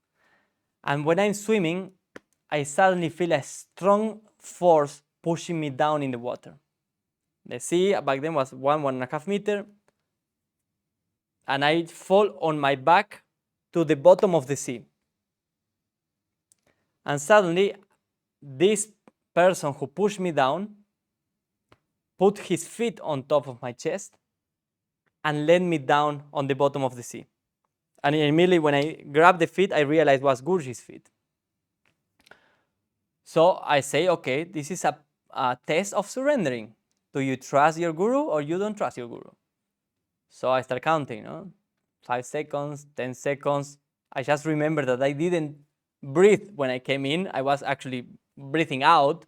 And when I'm swimming, I suddenly feel a strong force pushing me down in the water. The sea back then was 1.5 meters, and I fall on my back to the bottom of the sea. And suddenly, this person who pushed me down put his feet on top of my chest and led me down on the bottom of the sea. And immediately when I grabbed the feet, I realized it was Guruji's feet. So I say, okay, this is a test of surrendering. Do you trust your guru or you don't trust your guru? So I start counting, 5 seconds, 10 seconds. I just remember that I didn't breathe when I came in. I was actually breathing out.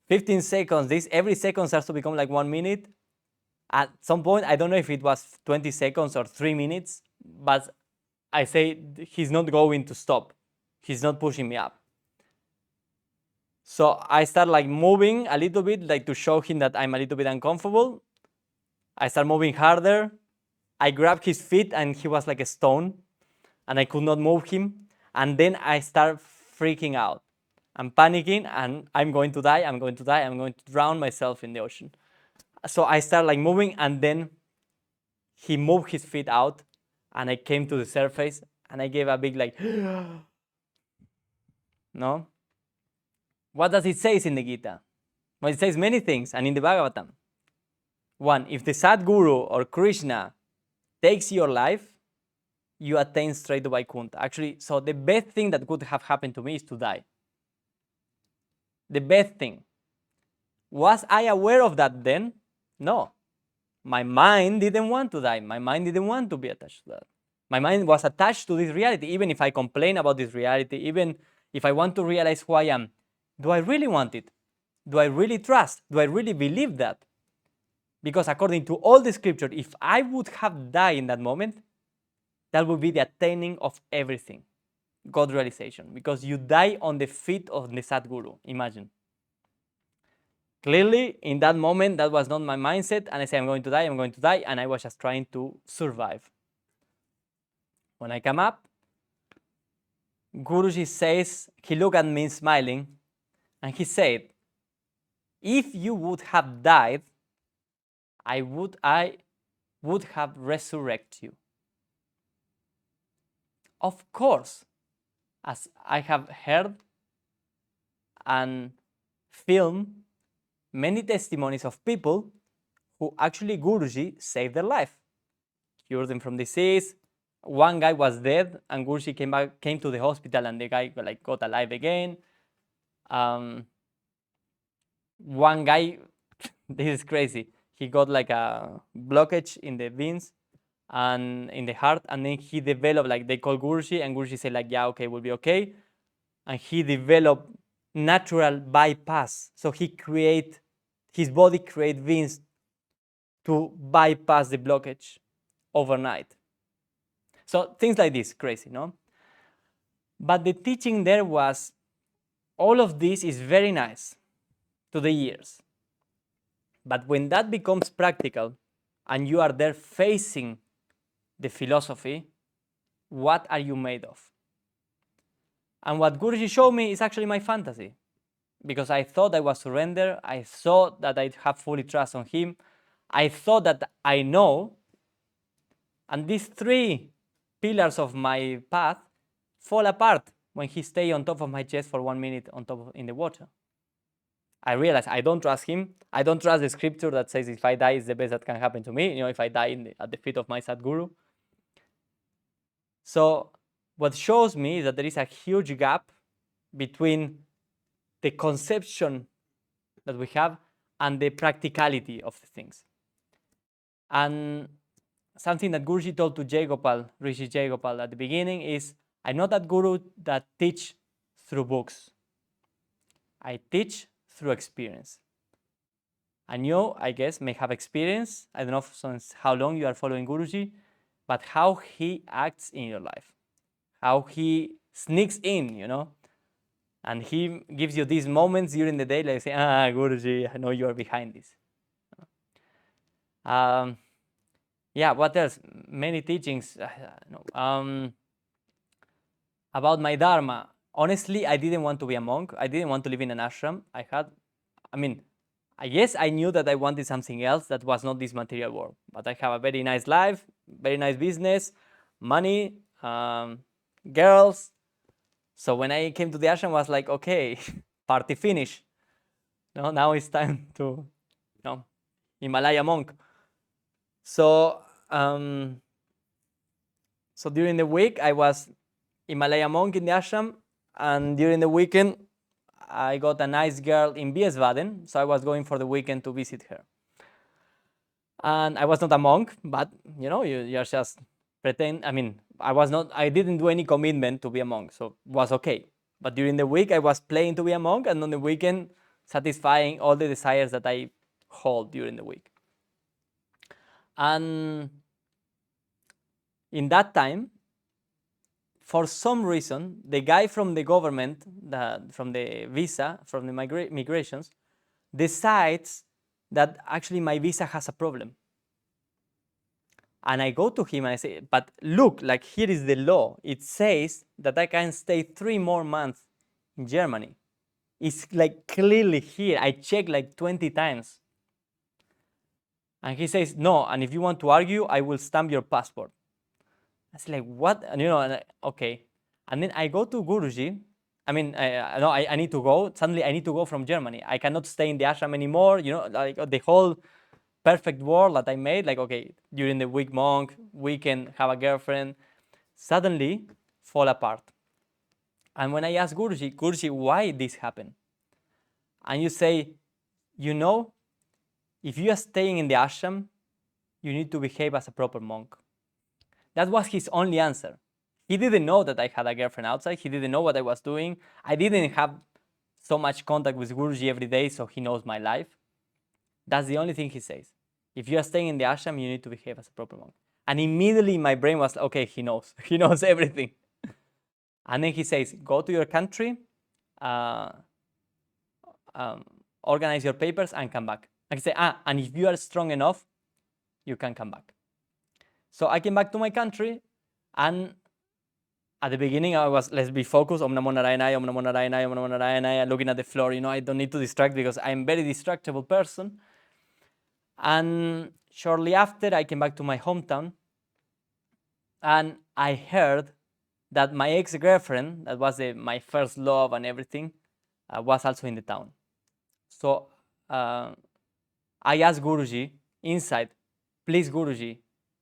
15 seconds, every second starts to become like 1 minute. At some point, I don't know if it was 20 seconds or 3 minutes, but I say, he's not going to stop. He's not pushing me up. So I start like moving a little bit, like to show him that I'm a little bit uncomfortable. I start moving harder. I grabbed his feet and he was like a stone and I could not move him. And then I start freaking out. I'm panicking and I'm going to die, I'm going to die, I'm going to drown myself in the ocean. So I start like moving and then he moved his feet out and I came to the surface and I gave a big like, no? What does it say in the Gita? Well, it says many things, and in the Bhagavatam. One, if the Sadguru or Krishna takes your life, you attain straight to Vaikuntha. Actually, so the best thing that could have happened to me is to die. The best thing. Was I aware of that then? No. My mind didn't want to die. My mind didn't want to be attached to that. My mind was attached to this reality. Even if I complain about this reality, even if I want to realize who I am, do I really want it? Do I really trust? Do I really believe that? Because according to all the scripture, if I would have died in that moment, that would be the attaining of everything, God realization, because you die on the feet of the Sadguru. Imagine. Clearly, in that moment, that was not my mindset, and I said, I'm going to die, and I was just trying to survive. When I come up, Guruji says, he looked at me smiling, and he said, if you would have died, I would have resurrected you. Of course, as I have heard and filmed many testimonies of people who actually Guruji saved their life, cured them from disease. One guy was dead, and Guruji came to the hospital, and the guy got alive again. One guy, this is crazy. He got like a blockage in the veins and in the heart, and then he developed, like they call Guruji, and Guruji said like, yeah, okay, we'll be okay. And he developed natural bypass. So his body create veins to bypass the blockage overnight. So things like this, crazy, no? But the teaching there was, all of this is very nice to the ears. But when that becomes practical and you are there facing the philosophy, what are you made of? And what Guruji showed me is actually my fantasy, because I thought I was surrendered. I thought that I have fully trust on him. I thought that I know. And these 3 pillars of my path fall apart when he stay on top of my chest for 1 minute in the water. I realized I don't trust him. I don't trust the scripture that says if I die, it's the best that can happen to me. If I die at the feet of my Sadguru. So what shows me is that there is a huge gap between the conception that we have and the practicality of the things. And something that Guruji told to Jayagopal, Rishi Jayagopal at the beginning is, I'm not that guru that teach through books. I teach through experience. And you, I guess, may have experience, I don't know since how long you are following Guruji, but how he acts in your life, how he sneaks in, and he gives you these moments during the day, like say, Guruji, I know you are behind this. Yeah, what else? Many teachings about my Dharma. Honestly, I didn't want to be a monk. I didn't want to live in an ashram. Yes, I knew that I wanted something else that was not this material world. But I have a very nice life, very nice business, money, girls. So when I came to the ashram, I was like, okay, party finish. Now it's time to, Himalaya monk. So during the week, I was Himalaya monk in the ashram, and during the weekend, I got a nice girl in Wiesbaden, so I was going for the weekend to visit her. And I was not a monk, but you're just pretend. I didn't do any commitment to be a monk, so it was okay. But during the week, I was playing to be a monk, and on the weekend, satisfying all the desires that I hold during the week. And in that time, for some reason, the guy from the government, from the visa, from the migrations, decides that actually my visa has a problem. And I go to him and I say, but look, like here is the law. It says that I can stay 3 more months in Germany. It's like clearly here. I checked like 20 times. And he says, no, and if you want to argue, I will stamp your passport. I said, like, what? And okay. And then I go to Guruji. I need to go. Suddenly, I need to go from Germany. I cannot stay in the ashram anymore. Like the whole perfect world that I made. Like, okay, during the week monk, weekend, have a girlfriend. Suddenly, fall apart. And when I ask Guruji, why this happened? And you say, if you are staying in the ashram, you need to behave as a proper monk. That was his only answer. He didn't know that I had a girlfriend outside. He didn't know what I was doing. I didn't have so much contact with Guruji every day, so he knows my life. That's the only thing he says. If you are staying in the ashram, you need to behave as a proper monk. And immediately my brain was, okay, he knows. He knows everything. And then he says, go to your country, organize your papers, and come back. And he said, and if you are strong enough, you can come back. So I came back to my country, and at the beginning I was, let's be focused, Om Namo Narayana, Om Namo Narayana, Om Namo Narayana, looking at the floor. I don't need to distract because I'm a very distractible person. And shortly after, I came back to my hometown, and I heard that my ex-girlfriend, that was my first love and everything, was also in the town. So I asked Guruji inside, please Guruji,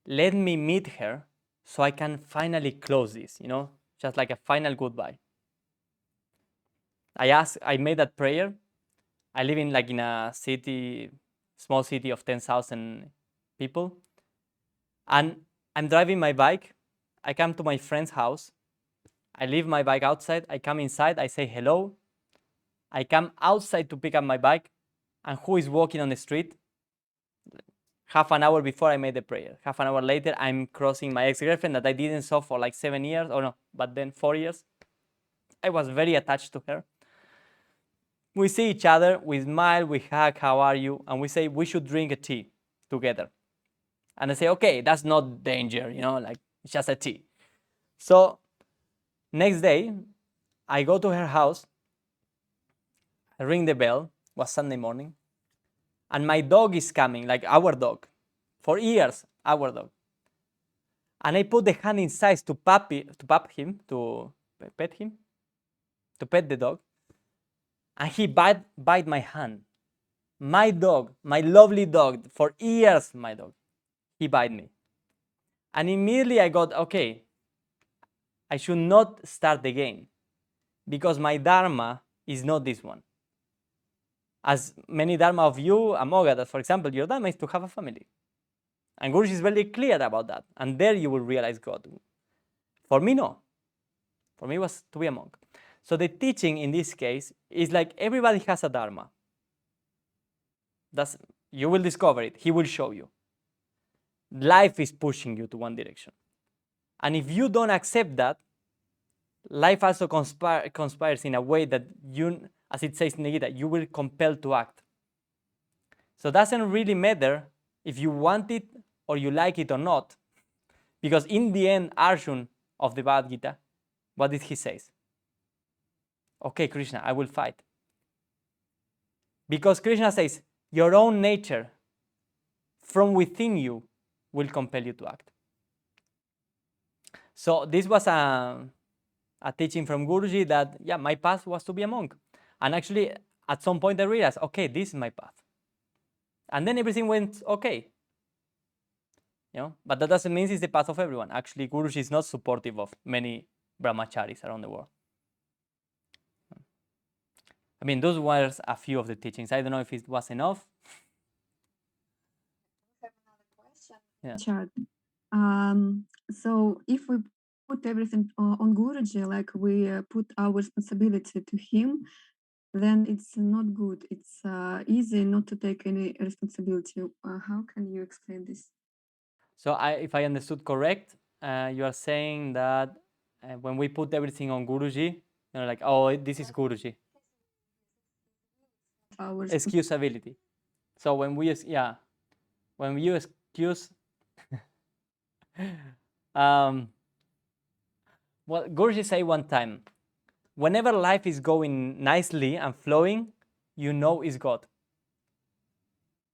let me meet her so I can finally close this, just like a final goodbye. I made that prayer. I live in a small city of 10,000 people. And I'm driving my bike. I come to my friend's house. I leave my bike outside. I come inside. I say hello. I come outside to pick up my bike. And who is walking on the street? Half an hour before I made the prayer. Half an hour later, I'm crossing my ex-girlfriend that I didn't saw for like 7 years. But then 4 years. I was very attached to her. We see each other, we smile, we hug, how are you? And we say, we should drink a tea together. And I say, okay, that's not danger, it's just a tea. So next day, I go to her house, I ring the bell, it was Sunday morning, and my dog is coming, like our dog, for years, our dog. and I put the hand inside to pet him, to pet the dog, and he bite my hand. My dog, my lovely dog, for years, my dog, he bite me. And immediately I got, okay, I should not start again, because my dharma is not this one. As many dharma of you, Amoga, that for example, your dharma is to have a family. And Guruji is very clear about that. And there you will realize God. For me, no. For me, it was to be a monk. So the teaching in this case is like everybody has a dharma. You will discover it. He will show you. Life is pushing you to one direction. And if you don't accept that, life also conspires in a way that you, as it says in the Gita, you will compel to act. So it doesn't really matter if you want it or you like it or not, because in the end, Arjun of the Bhagavad Gita, what did he say? Okay, Krishna, I will fight. Because Krishna says, your own nature from within you will compel you to act. So this was a teaching from Guruji that, yeah, my path was to be a monk. And actually, at some point I realized, okay, this is my path. And then everything went okay. But that doesn't mean it's the path of everyone. Actually, Guruji is not supportive of many brahmacharis around the world. I mean, those were a few of the teachings. I don't know if it was enough. Yeah. Chart. So if we put everything on Guruji, like we put our responsibility to him, then it's not good. It's easy not to take any responsibility. How can you explain this? So if I understood correct, you are saying that when we put everything on Guruji, like, oh, this is Guruji. Our Excusability. So when we excuse, well, Guruji say one time, whenever life is going nicely and flowing, you know it's God.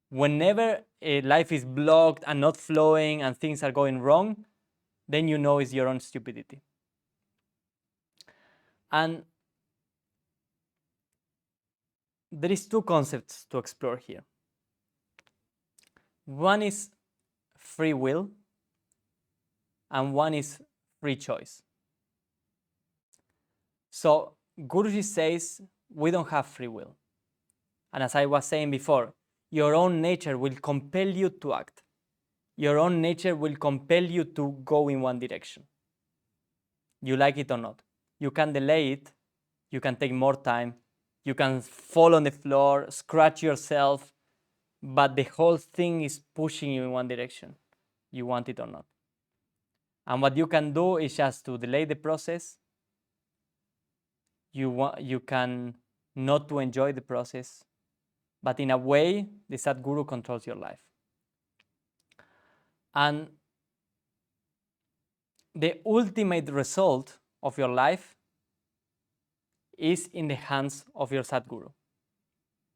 Whenever life is blocked and not flowing and things are going wrong, then you know it's your own stupidity. And there is two concepts to explore here. One is free will, and one is free choice. So Guruji says we don't have free will. And as I was saying before, your own nature will compel you to act. Your own nature will compel you to go in one direction. You like it or not. You can delay it. You can take more time. You can fall on the floor, scratch yourself, but the whole thing is pushing you in one direction. You want it or not. And what you can do is just to delay the process. You can not to enjoy the process, but in a way, the Sadguru controls your life. And the ultimate result of your life is in the hands of your Sadguru,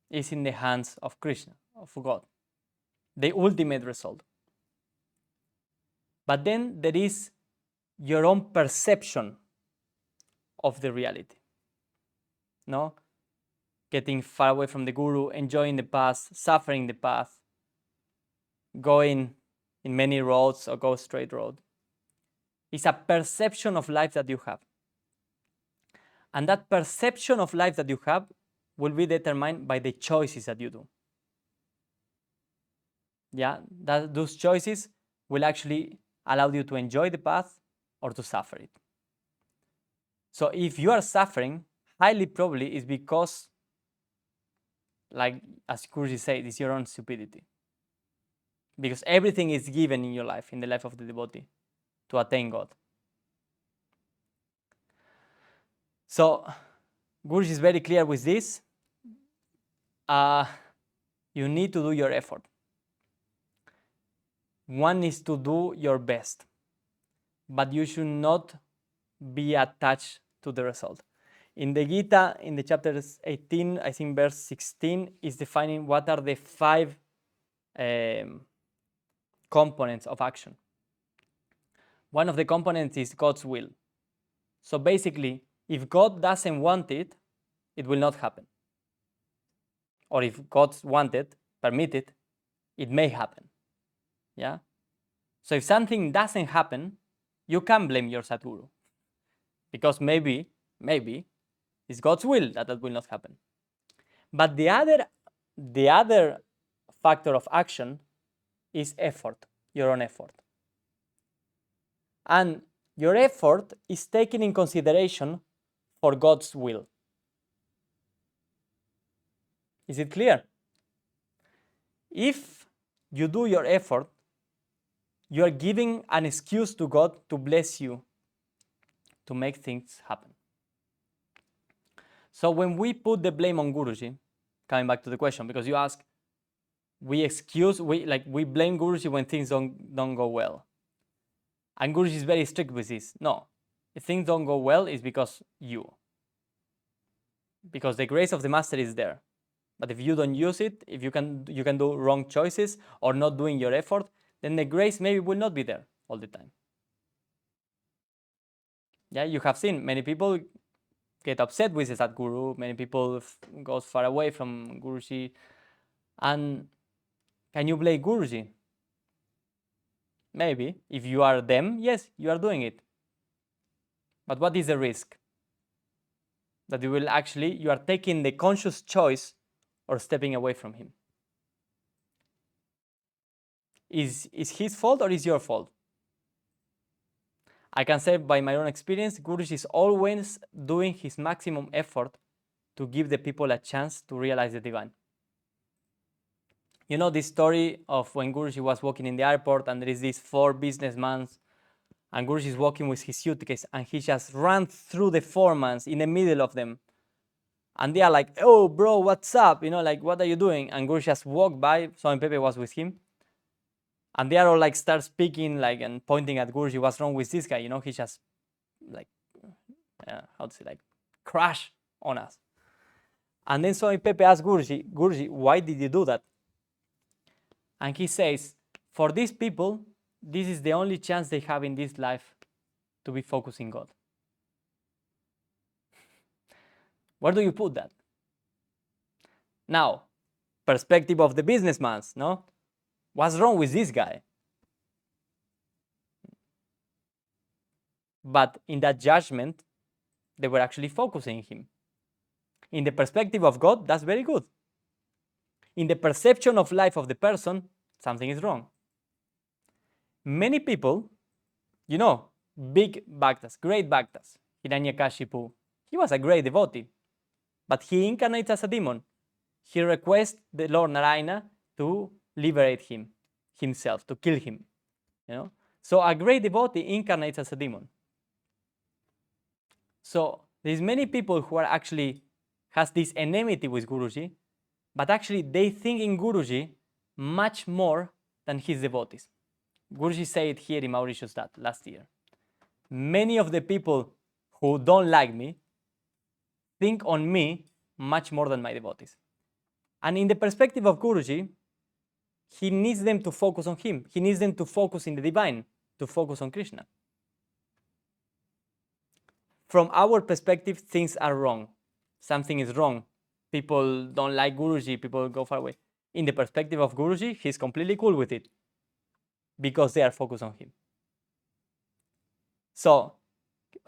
is in the hands of Krishna, of God, the ultimate result. But then there is your own perception of the reality. No? Getting far away from the Guru, enjoying the path, suffering the path, going in many roads or go straight road. It's a perception of life that you have. And that perception of life that you have will be determined by the choices that you do. Yeah, those choices will actually allow you to enjoy the path or to suffer it. So if you are suffering, highly probably is because, like as Guruji said, it's your own stupidity. Because everything is given in your life, in the life of the devotee, to attain God. So Guruji is very clear with this. You need to do your effort. One is to do your best, but you should not be attached to the result. In the Gita, in the chapter 18, I think verse 16, is defining what are the 5 components of action. one of the components is God's will. So basically, if God doesn't want it, it will not happen. Or if God wanted, permitted, it may happen. Yeah? So if something doesn't happen, you can blame your Sadguru. Because maybe it's God's will that will not happen. But the other factor of action is effort, your own effort. And your effort is taken in consideration for God's will. Is it clear? If you do your effort, you are giving an excuse to God to bless you, to make things happen. So when we put the blame on Guruji, coming back to the question, because you ask, we blame Guruji when things don't go well. And Guruji is very strict with this. No, if things don't go well, it's because the grace of the master is there. But if you don't use it, if you can do wrong choices or not doing your effort, then the grace maybe will not be there all the time. Yeah, you have seen many people get upset with the Sadguru, many people go far away from Guruji. And can you blame Guruji? Maybe. If you are them, yes, you are doing it. But what is the risk? That you are taking the conscious choice or stepping away from him. Is his fault or is your fault? I can say by my own experience, Guruji is always doing his maximum effort to give the people a chance to realize the divine. You know this story of when Guruji was walking in the airport and there is these 4 businessmen and Guruji is walking with his suitcase and he just ran through the 4 men in the middle of them. And they are like, oh, bro, what's up? What are you doing? And Guruji just walked by. Swami Pepe was with him. And they are all start speaking and pointing at Guruji, what's wrong with this guy? He just crash on us. And then Swami Pepe asked Guruji, why did you do that? And he says, for these people, this is the only chance they have in this life to be focusing God. Where do you put that? Now, perspective of the businessman, no? What's wrong with this guy? But in that judgment, they were actually focusing him. In the perspective of God, that's very good. In the perception of life of the person, something is wrong. Many people, big Bhaktas, great Bhaktas, Hiranyakashipu, he was a great devotee, but he incarnates as a demon. He requests the Lord Narayana to liberate himself, to kill him. So a great devotee incarnates as a demon. So there's many people who are actually has this enmity with Guruji, but actually they think in Guruji much more than his devotees. Guruji said here in Mauritius that last year. Many of the people who don't like me think on me much more than my devotees. And in the perspective of Guruji, he needs them to focus on him. He needs them to focus in the divine, to focus on Krishna. From our perspective, things are wrong. Something is wrong. People don't like Guruji, people go far away. In the perspective of Guruji, he's completely cool with it because they are focused on him. So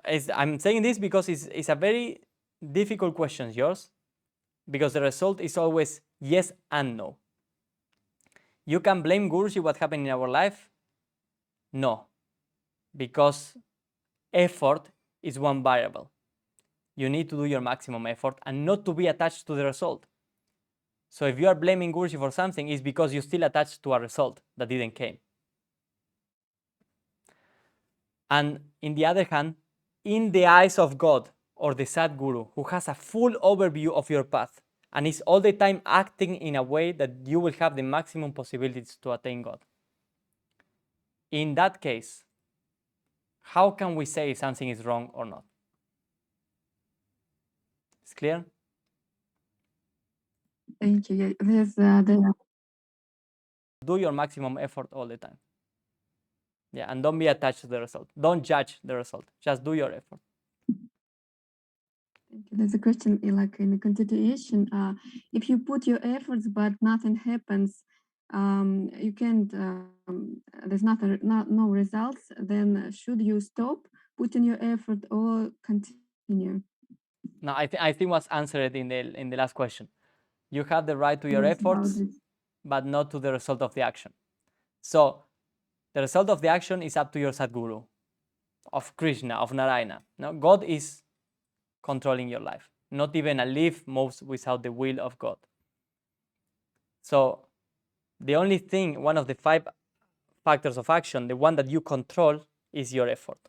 I'm saying this because it's a very difficult question, yours, because the result is always yes and no. You can blame Guruji what happened in our life? No, because effort is one variable. You need to do your maximum effort and not to be attached to the result. So if you are blaming Guruji for something, it's because you're still attached to a result that didn't come. And in the other hand, in the eyes of God or the Sadguru, who has a full overview of your path and is all the time acting in a way that you will have the maximum possibilities to attain God. In that case, how can we say something is wrong or not? It's clear? Thank you. Do your maximum effort all the time. Yeah, and don't be attached to the result. Don't judge the result. Just do your effort. Thank you. There's a question like in the continuation. If you put your efforts but nothing happens, you can't. There's no results. Then should you stop putting your effort or continue? Now, I think was answered in the last question. You have the right to your Yes, about efforts, it. but not to the result of the action. So the result of the action is up to your Sadguru, of Krishna, of Narayana. No, God is controlling your life. Not even a leaf moves without the will of God. So the only thing, one of the 5 factors of action, the one that you control is your effort.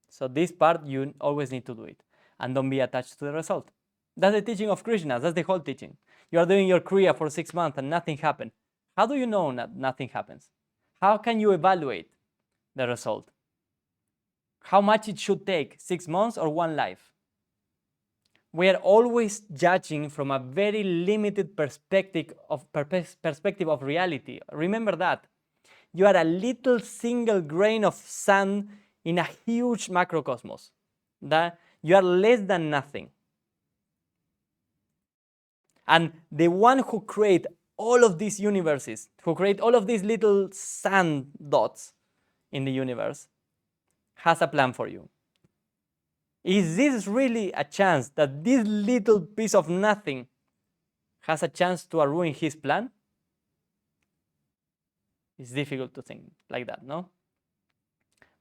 So this part, you always need to do it. And don't be attached to the result. That's the teaching of Krishna. That's the whole teaching. You are doing your Kriya for 6 months and nothing happened. How do you know that nothing happens? How can you evaluate the result? How much it should take, 6 months or 1 life? We are always judging from a very limited perspective of reality. Remember that. You are a little single grain of sand in a huge macrocosmos. That you are less than nothing. And the one who created all of these universes, who created all of these little sand dots in the universe, has a plan for you. Is this really a chance that this little piece of nothing has a chance to ruin his plan? It's difficult to think like that, no?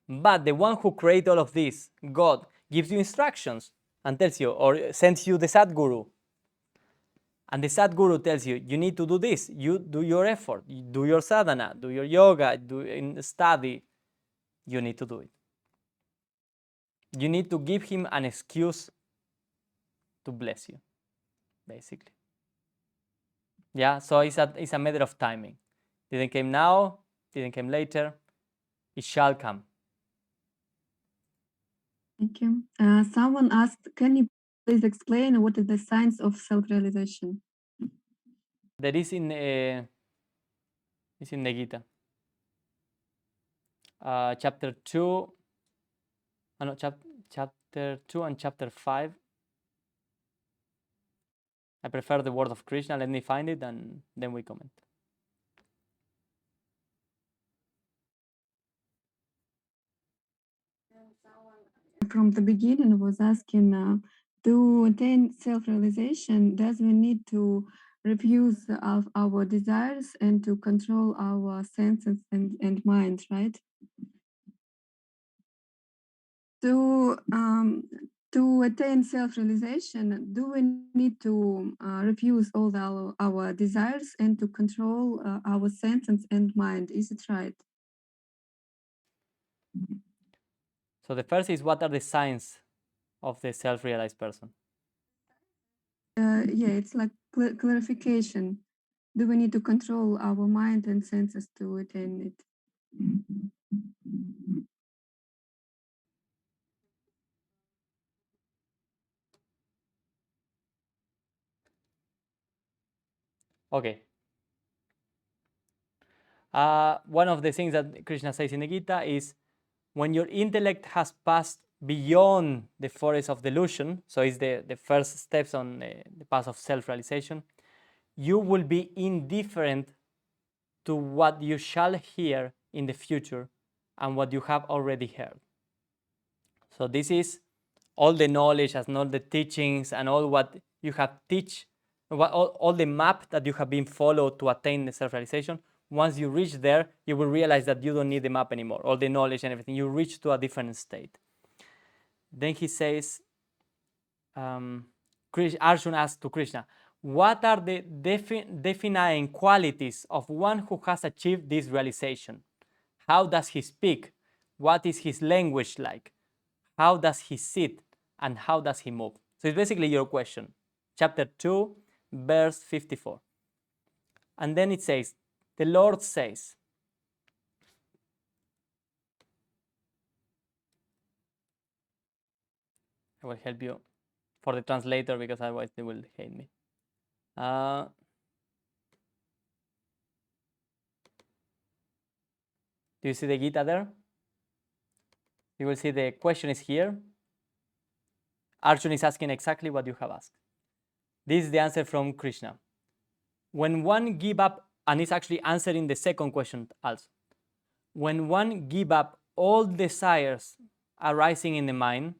But the one who created all of this, God, gives you instructions and tells you, or sends you the Sadguru. And the Sadguru tells you, you need to do this. You do your effort, you do your sadhana, do your yoga, study. You need to do it. You need to give him an excuse to bless you, basically. Yeah, so it's a matter of timing. Didn't come now, didn't come later. It shall come. Thank you. Someone asked, can you please explain what is the science of self-realization? That is in the Gita. Chapter 2, no, chapter 2 and chapter 5. I prefer the word of Krishna. Let me find it and then we comment. From the beginning was asking, to attain self-realization, does we need to refuse of our desires and to control our senses and mind, right? To attain self-realization, do we need to refuse all our desires and to control our senses and mind? Is it right? So the first is, what are the signs of the self-realized person? Yeah, it's like clarification. Do we need to control our mind and senses to attain it? Okay. One of the things that Krishna says in the Gita is, when your intellect has passed beyond the forest of delusion, so it's the first steps on the path of self-realization, you will be indifferent to what you shall hear in the future and what you have already heard. So this is all the knowledge and all the teachings and all what you have all the map that you have been followed to attain the self-realization. Once you reach there, you will realize that you don't need the map anymore, all the knowledge and everything. You reach to a different state. Then he says, Arjuna asks to Krishna, what are the defining qualities of one who has achieved this realization? How does he speak? What is his language like? How does he sit? And how does he move? So it's basically your question. Chapter 2, verse 54. And then it says, the Lord says, I will help you for the translator because otherwise they will hate me. Do you see the Gita there? You will see the question is here. Arjuna is asking exactly what you have asked. This is the answer from Krishna. When one give up, and it's actually answering the second question also. When one give up all desires arising in the mind,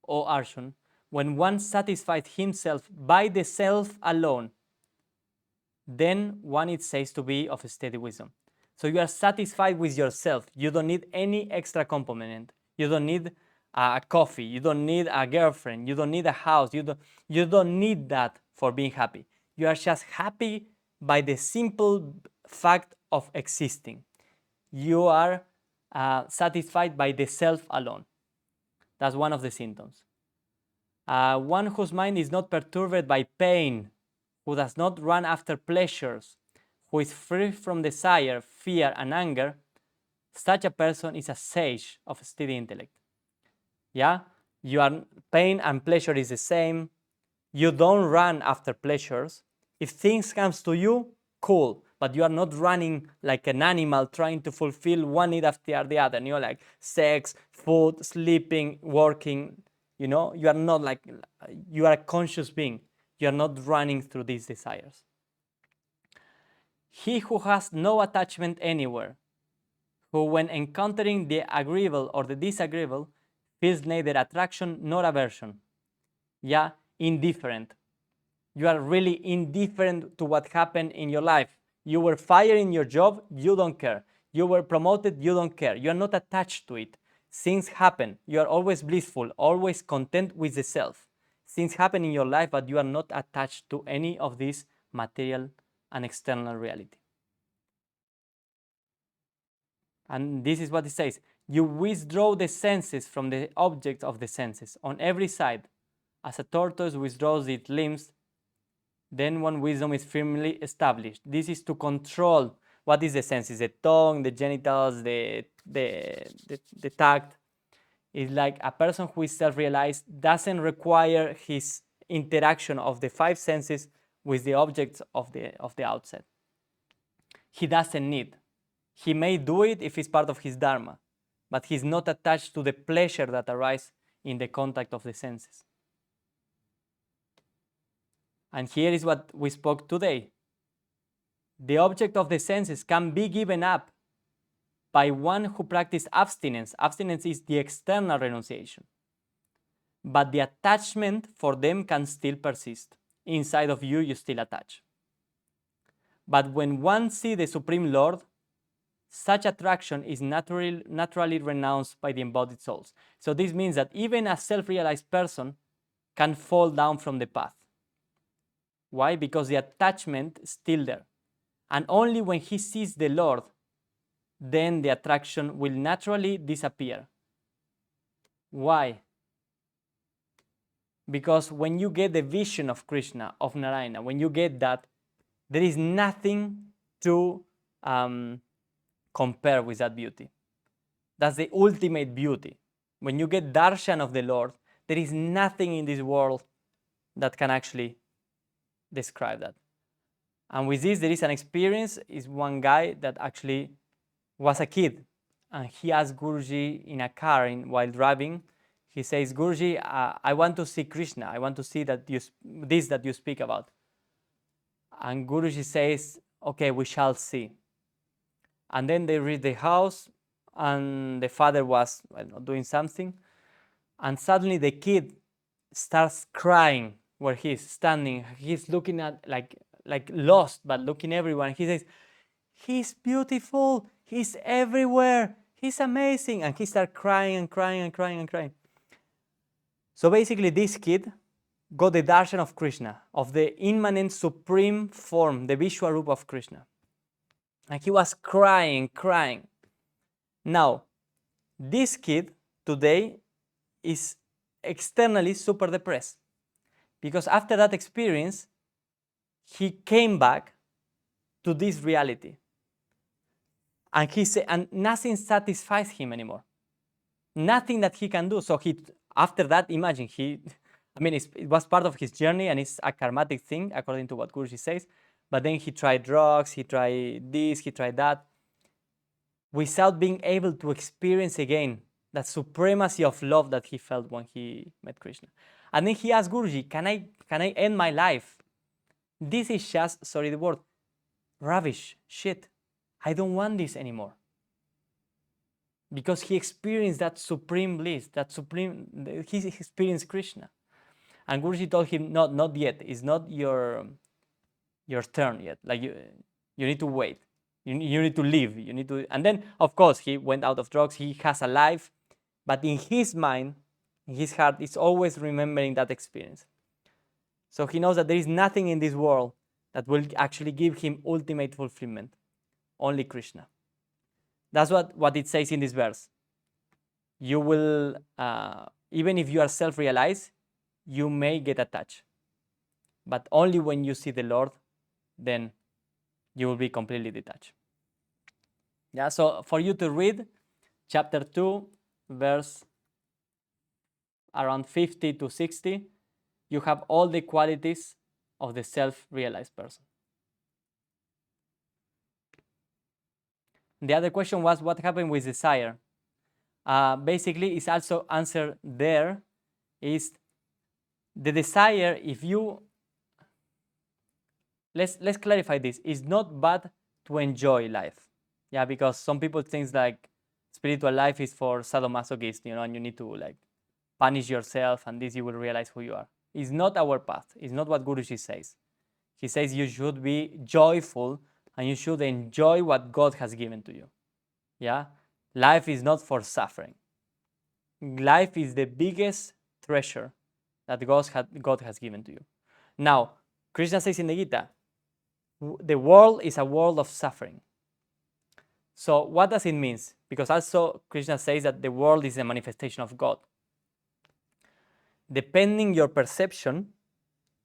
O Arjuna, when one satisfies himself by the self alone, then one is said to be of steady wisdom. So you are satisfied with yourself. You don't need any extra component. You don't need a coffee. You don't need a girlfriend. You don't need a house. You don't need that for being happy. You are just happy by the simple fact of existing. You are satisfied by the self alone. That's one of the symptoms. One whose mind is not perturbed by pain, who does not run after pleasures, who is free from desire, fear, and anger, such a person is a sage of steady intellect. Yeah, pain and pleasure is the same. You don't run after pleasures. If things comes to you, cool, but you are not running like an animal trying to fulfill one need after the other. You know, like sex, food, sleeping, working. You know, you are not like, you are a conscious being. You are not running through these desires. He who has no attachment anywhere, who when encountering the agreeable or the disagreeable, feels neither attraction nor aversion. Yeah, indifferent. You are really indifferent to what happened in your life. You were fired in your job, you don't care. You were promoted, you don't care. You are not attached to it. Things happen. You are always blissful, always content with the self. Things happen in your life, but you are not attached to any of this material and external reality. And this is what it says. You withdraw the senses from the objects of the senses on every side. As a tortoise withdraws its limbs, then one wisdom is firmly established. This is to control what is the senses, the tongue, the genitals, the tact. It's like a person who is self-realized doesn't require his interaction of the five senses with the objects of the outside. He doesn't need. He may do it if it's part of his dharma, but he's not attached to the pleasure that arises in the contact of the senses. And here is what we spoke today. The object of the senses can be given up by one who practices abstinence. Abstinence is the external renunciation. But the attachment for them can still persist. Inside of you, you still attach. But when one sees the Supreme Lord, such attraction is naturally renounced by the embodied souls. So this means that even a self-realized person can fall down from the path. Why? Because the attachment is still there. And only when he sees the Lord, then the attraction will naturally disappear. Why? Because when you get the vision of Krishna, of Narayana, when you get that, there is nothing to compare with that beauty. That's the ultimate beauty. When you get darshan of the Lord, there is nothing in this world that can actually describe that. And with this, there is an experience. Is one guy that actually was a kid, and he asked Guruji in a car while driving. He says, Guruji, I want to see Krishna. I want to see that you speak about. And Guruji says, okay, we shall see. And then they reach the house, and the father was doing something. And suddenly the kid starts crying where he's standing. He's looking at like lost, but looking everywhere. He says, he's beautiful. He's everywhere. He's amazing. And he starts crying and crying and crying and crying. So basically this kid got the darshan of Krishna, of the immanent supreme form, the Vishwarupa of Krishna. And he was crying. Now, this kid today is externally super depressed. Because after that experience, he came back to this reality. And he said, and nothing satisfies him anymore. Nothing that he can do. So after that, imagine, it was part of his journey, and it's a karmatic thing, according to what Guruji says. But then he tried drugs, he tried this, he tried that. without being able to experience again that supremacy of love that he felt when he met Krishna. And then he asked Guruji, can I end my life? This is just, sorry the word, rubbish, shit. I don't want this anymore. Because he experienced that supreme bliss, he experienced Krishna. And Guruji told him, not yet. It's not your turn yet. Like you need to wait. You need to live. You need to. And then, of course, he went out of drugs. He has a life, but in his mind, in his heart, is always remembering that experience. So he knows that there is nothing in this world that will actually give him ultimate fulfillment. Only Krishna. That's what it says in this verse. You will, even if you are self-realized, you may get attached. But only when you see the Lord, then you will be completely detached. Yeah, so for you to read chapter 2, verse around 50 to 60, you have all the qualities of the self-realized person. The other question was what happened with desire. Basically, it's also answered there, is the desire, if you, let's clarify this, it's not bad to enjoy life. Yeah, because some people think like spiritual life is for sadomasochists, and you need to like punish yourself and this you will realize who you are. It's not our path. It's not what Guruji says. He says you should be joyful and you should enjoy what God has given to you. Yeah, life is not for suffering. Life is the biggest treasure that God has given to you. Now, Krishna says in the Gita, the world is a world of suffering. So what does it mean? Because also Krishna says that the world is a manifestation of God. Depending your perception,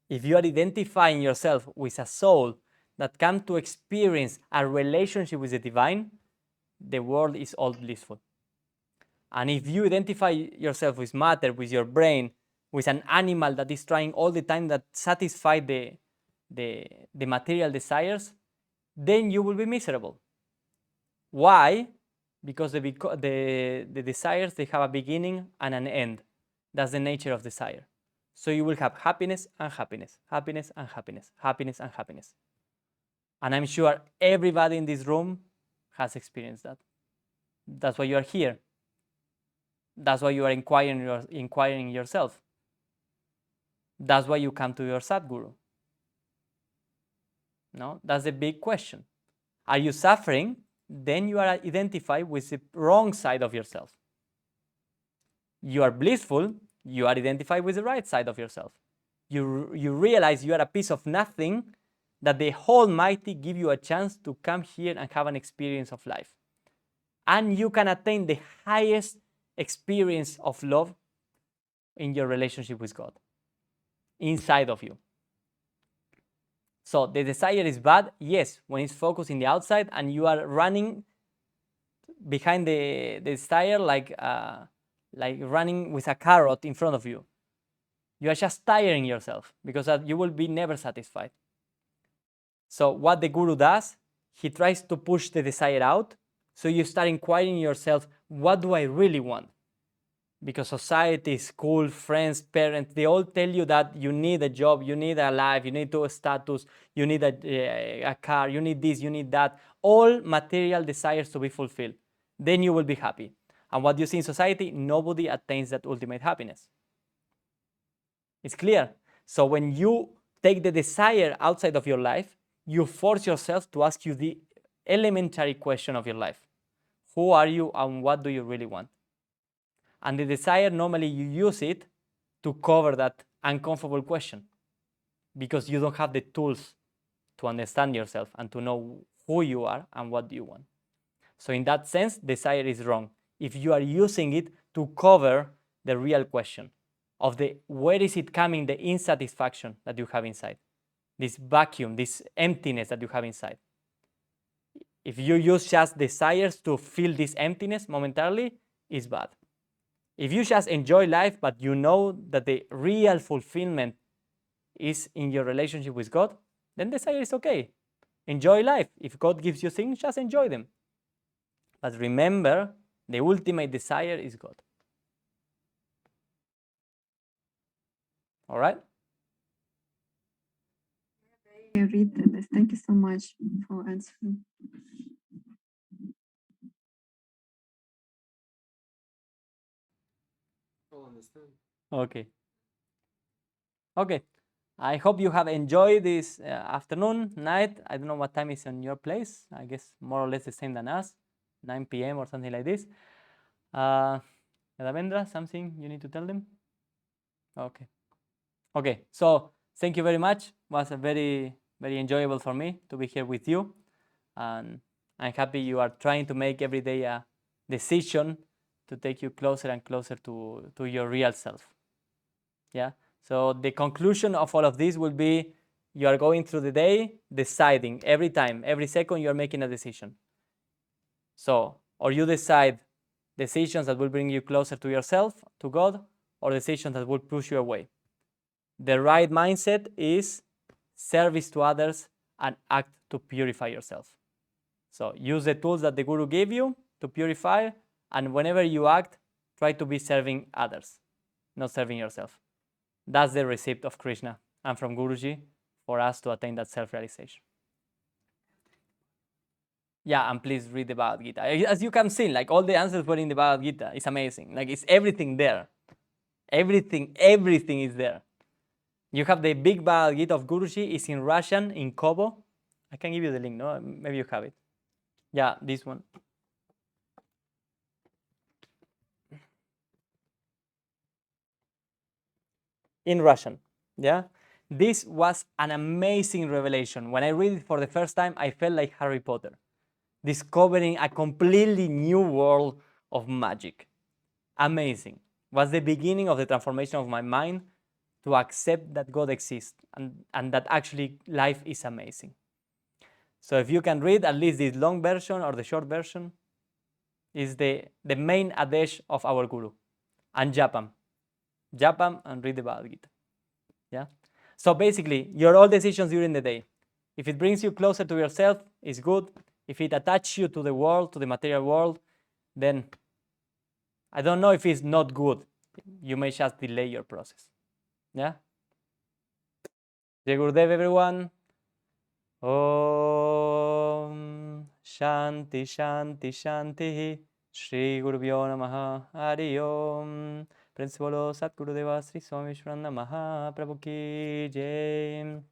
if you are identifying yourself with a soul that comes to experience a relationship with the divine, the world is all blissful. And if you identify yourself with matter, with your brain, with an animal that is trying all the time that satisfy the material desires, then you will be miserable. Why? Because the desires, they have a beginning and an end. That's the nature of desire. So you will have happiness and happiness, happiness and happiness, happiness and happiness. And I'm sure everybody in this room has experienced that. That's why you are here. That's why you are inquiring yourself. That's why you come to your Sadguru. No, that's a big question. Are you suffering? Then you are identified with the wrong side of yourself. You are blissful, you are identified with the right side of yourself. You realize you are a piece of nothing, that the Almighty give you a chance to come here and have an experience of life. And you can attain the highest experience of love in your relationship with God, inside of you. So the desire is bad, yes, when it's focused in the outside and you are running behind the desire like running with a carrot in front of you. You are just tiring yourself because you will be never satisfied. So what the Guru does, he tries to push the desire out. So you start inquiring yourself, what do I really want? Because society, school, friends, parents, they all tell you that you need a job, you need a life, you need a status, you need a car, you need this, you need that. All material desires to be fulfilled. Then you will be happy. And what you see in society, nobody attains that ultimate happiness. It's clear. So when you take the desire outside of your life, you force yourself to ask you the elementary question of your life. Who are you and what do you really want? And the desire, normally you use it to cover that uncomfortable question because you don't have the tools to understand yourself and to know who you are and what do you want. So in that sense, desire is wrong. If you are using it to cover the real question of where is it coming, the insatisfaction that you have inside, this vacuum, this emptiness that you have inside. If you use just desires to fill this emptiness momentarily, it's bad. If you just enjoy life, but you know that the real fulfillment is in your relationship with God, then desire is okay. Enjoy life. If God gives you things, just enjoy them. But remember, the ultimate desire is God. All right? I read this. Thank you so much for answering. All understand. Okay. Okay. I hope you have enjoyed this afternoon, night. I don't know what time is on your place. I guess more or less the same than us, 9 p.m. or something like this. Ravendra, something you need to tell them? Okay. Okay. So thank you very much. It was a very, very enjoyable for me to be here with you. And I'm happy you are trying to make every day a decision to take you closer and closer to your real self. Yeah. So the conclusion of all of this will be you are going through the day deciding every time, every second you're making a decision. So, or you decide decisions that will bring you closer to yourself, to God, or decisions that will push you away. The right mindset is service to others and act to purify yourself. So use the tools that the Guru gave you to purify, and whenever you act, try to be serving others, not serving yourself. That's the receipt of Krishna and from Guruji for us to attain that self-realization. Yeah, and please read the Bhagavad Gita. As you can see, like all the answers were in the Bhagavad Gita. It's amazing. Like it's everything there. Everything is there. You have the big Bhagavad Gita of Guruji. It's in Russian, in Kobo. I can give you the link, no? Maybe you have it. Yeah, this one. In Russian, yeah? This was an amazing revelation. When I read it for the first time, I felt like Harry Potter, discovering a completely new world of magic. Amazing. Was the beginning of the transformation of my mind to accept that God exists and that actually life is amazing. So if you can read at least this long version or the short version, is the main adesh of our Guru. And Japam and read the Bhagavad Gita. Yeah. So basically, your all decisions during the day, if it brings you closer to yourself, it's good. If it attaches you to the world, to the material world, then I don't know if it's not good. You may just delay your process. Yeah. Jai Gurudev, everyone. Om Shanti Shanti Shanti Shri Gurubhyo Namaha Hari Om. Principal Satgurudeva Sri Swami Namaha Prabhu Ki Jai.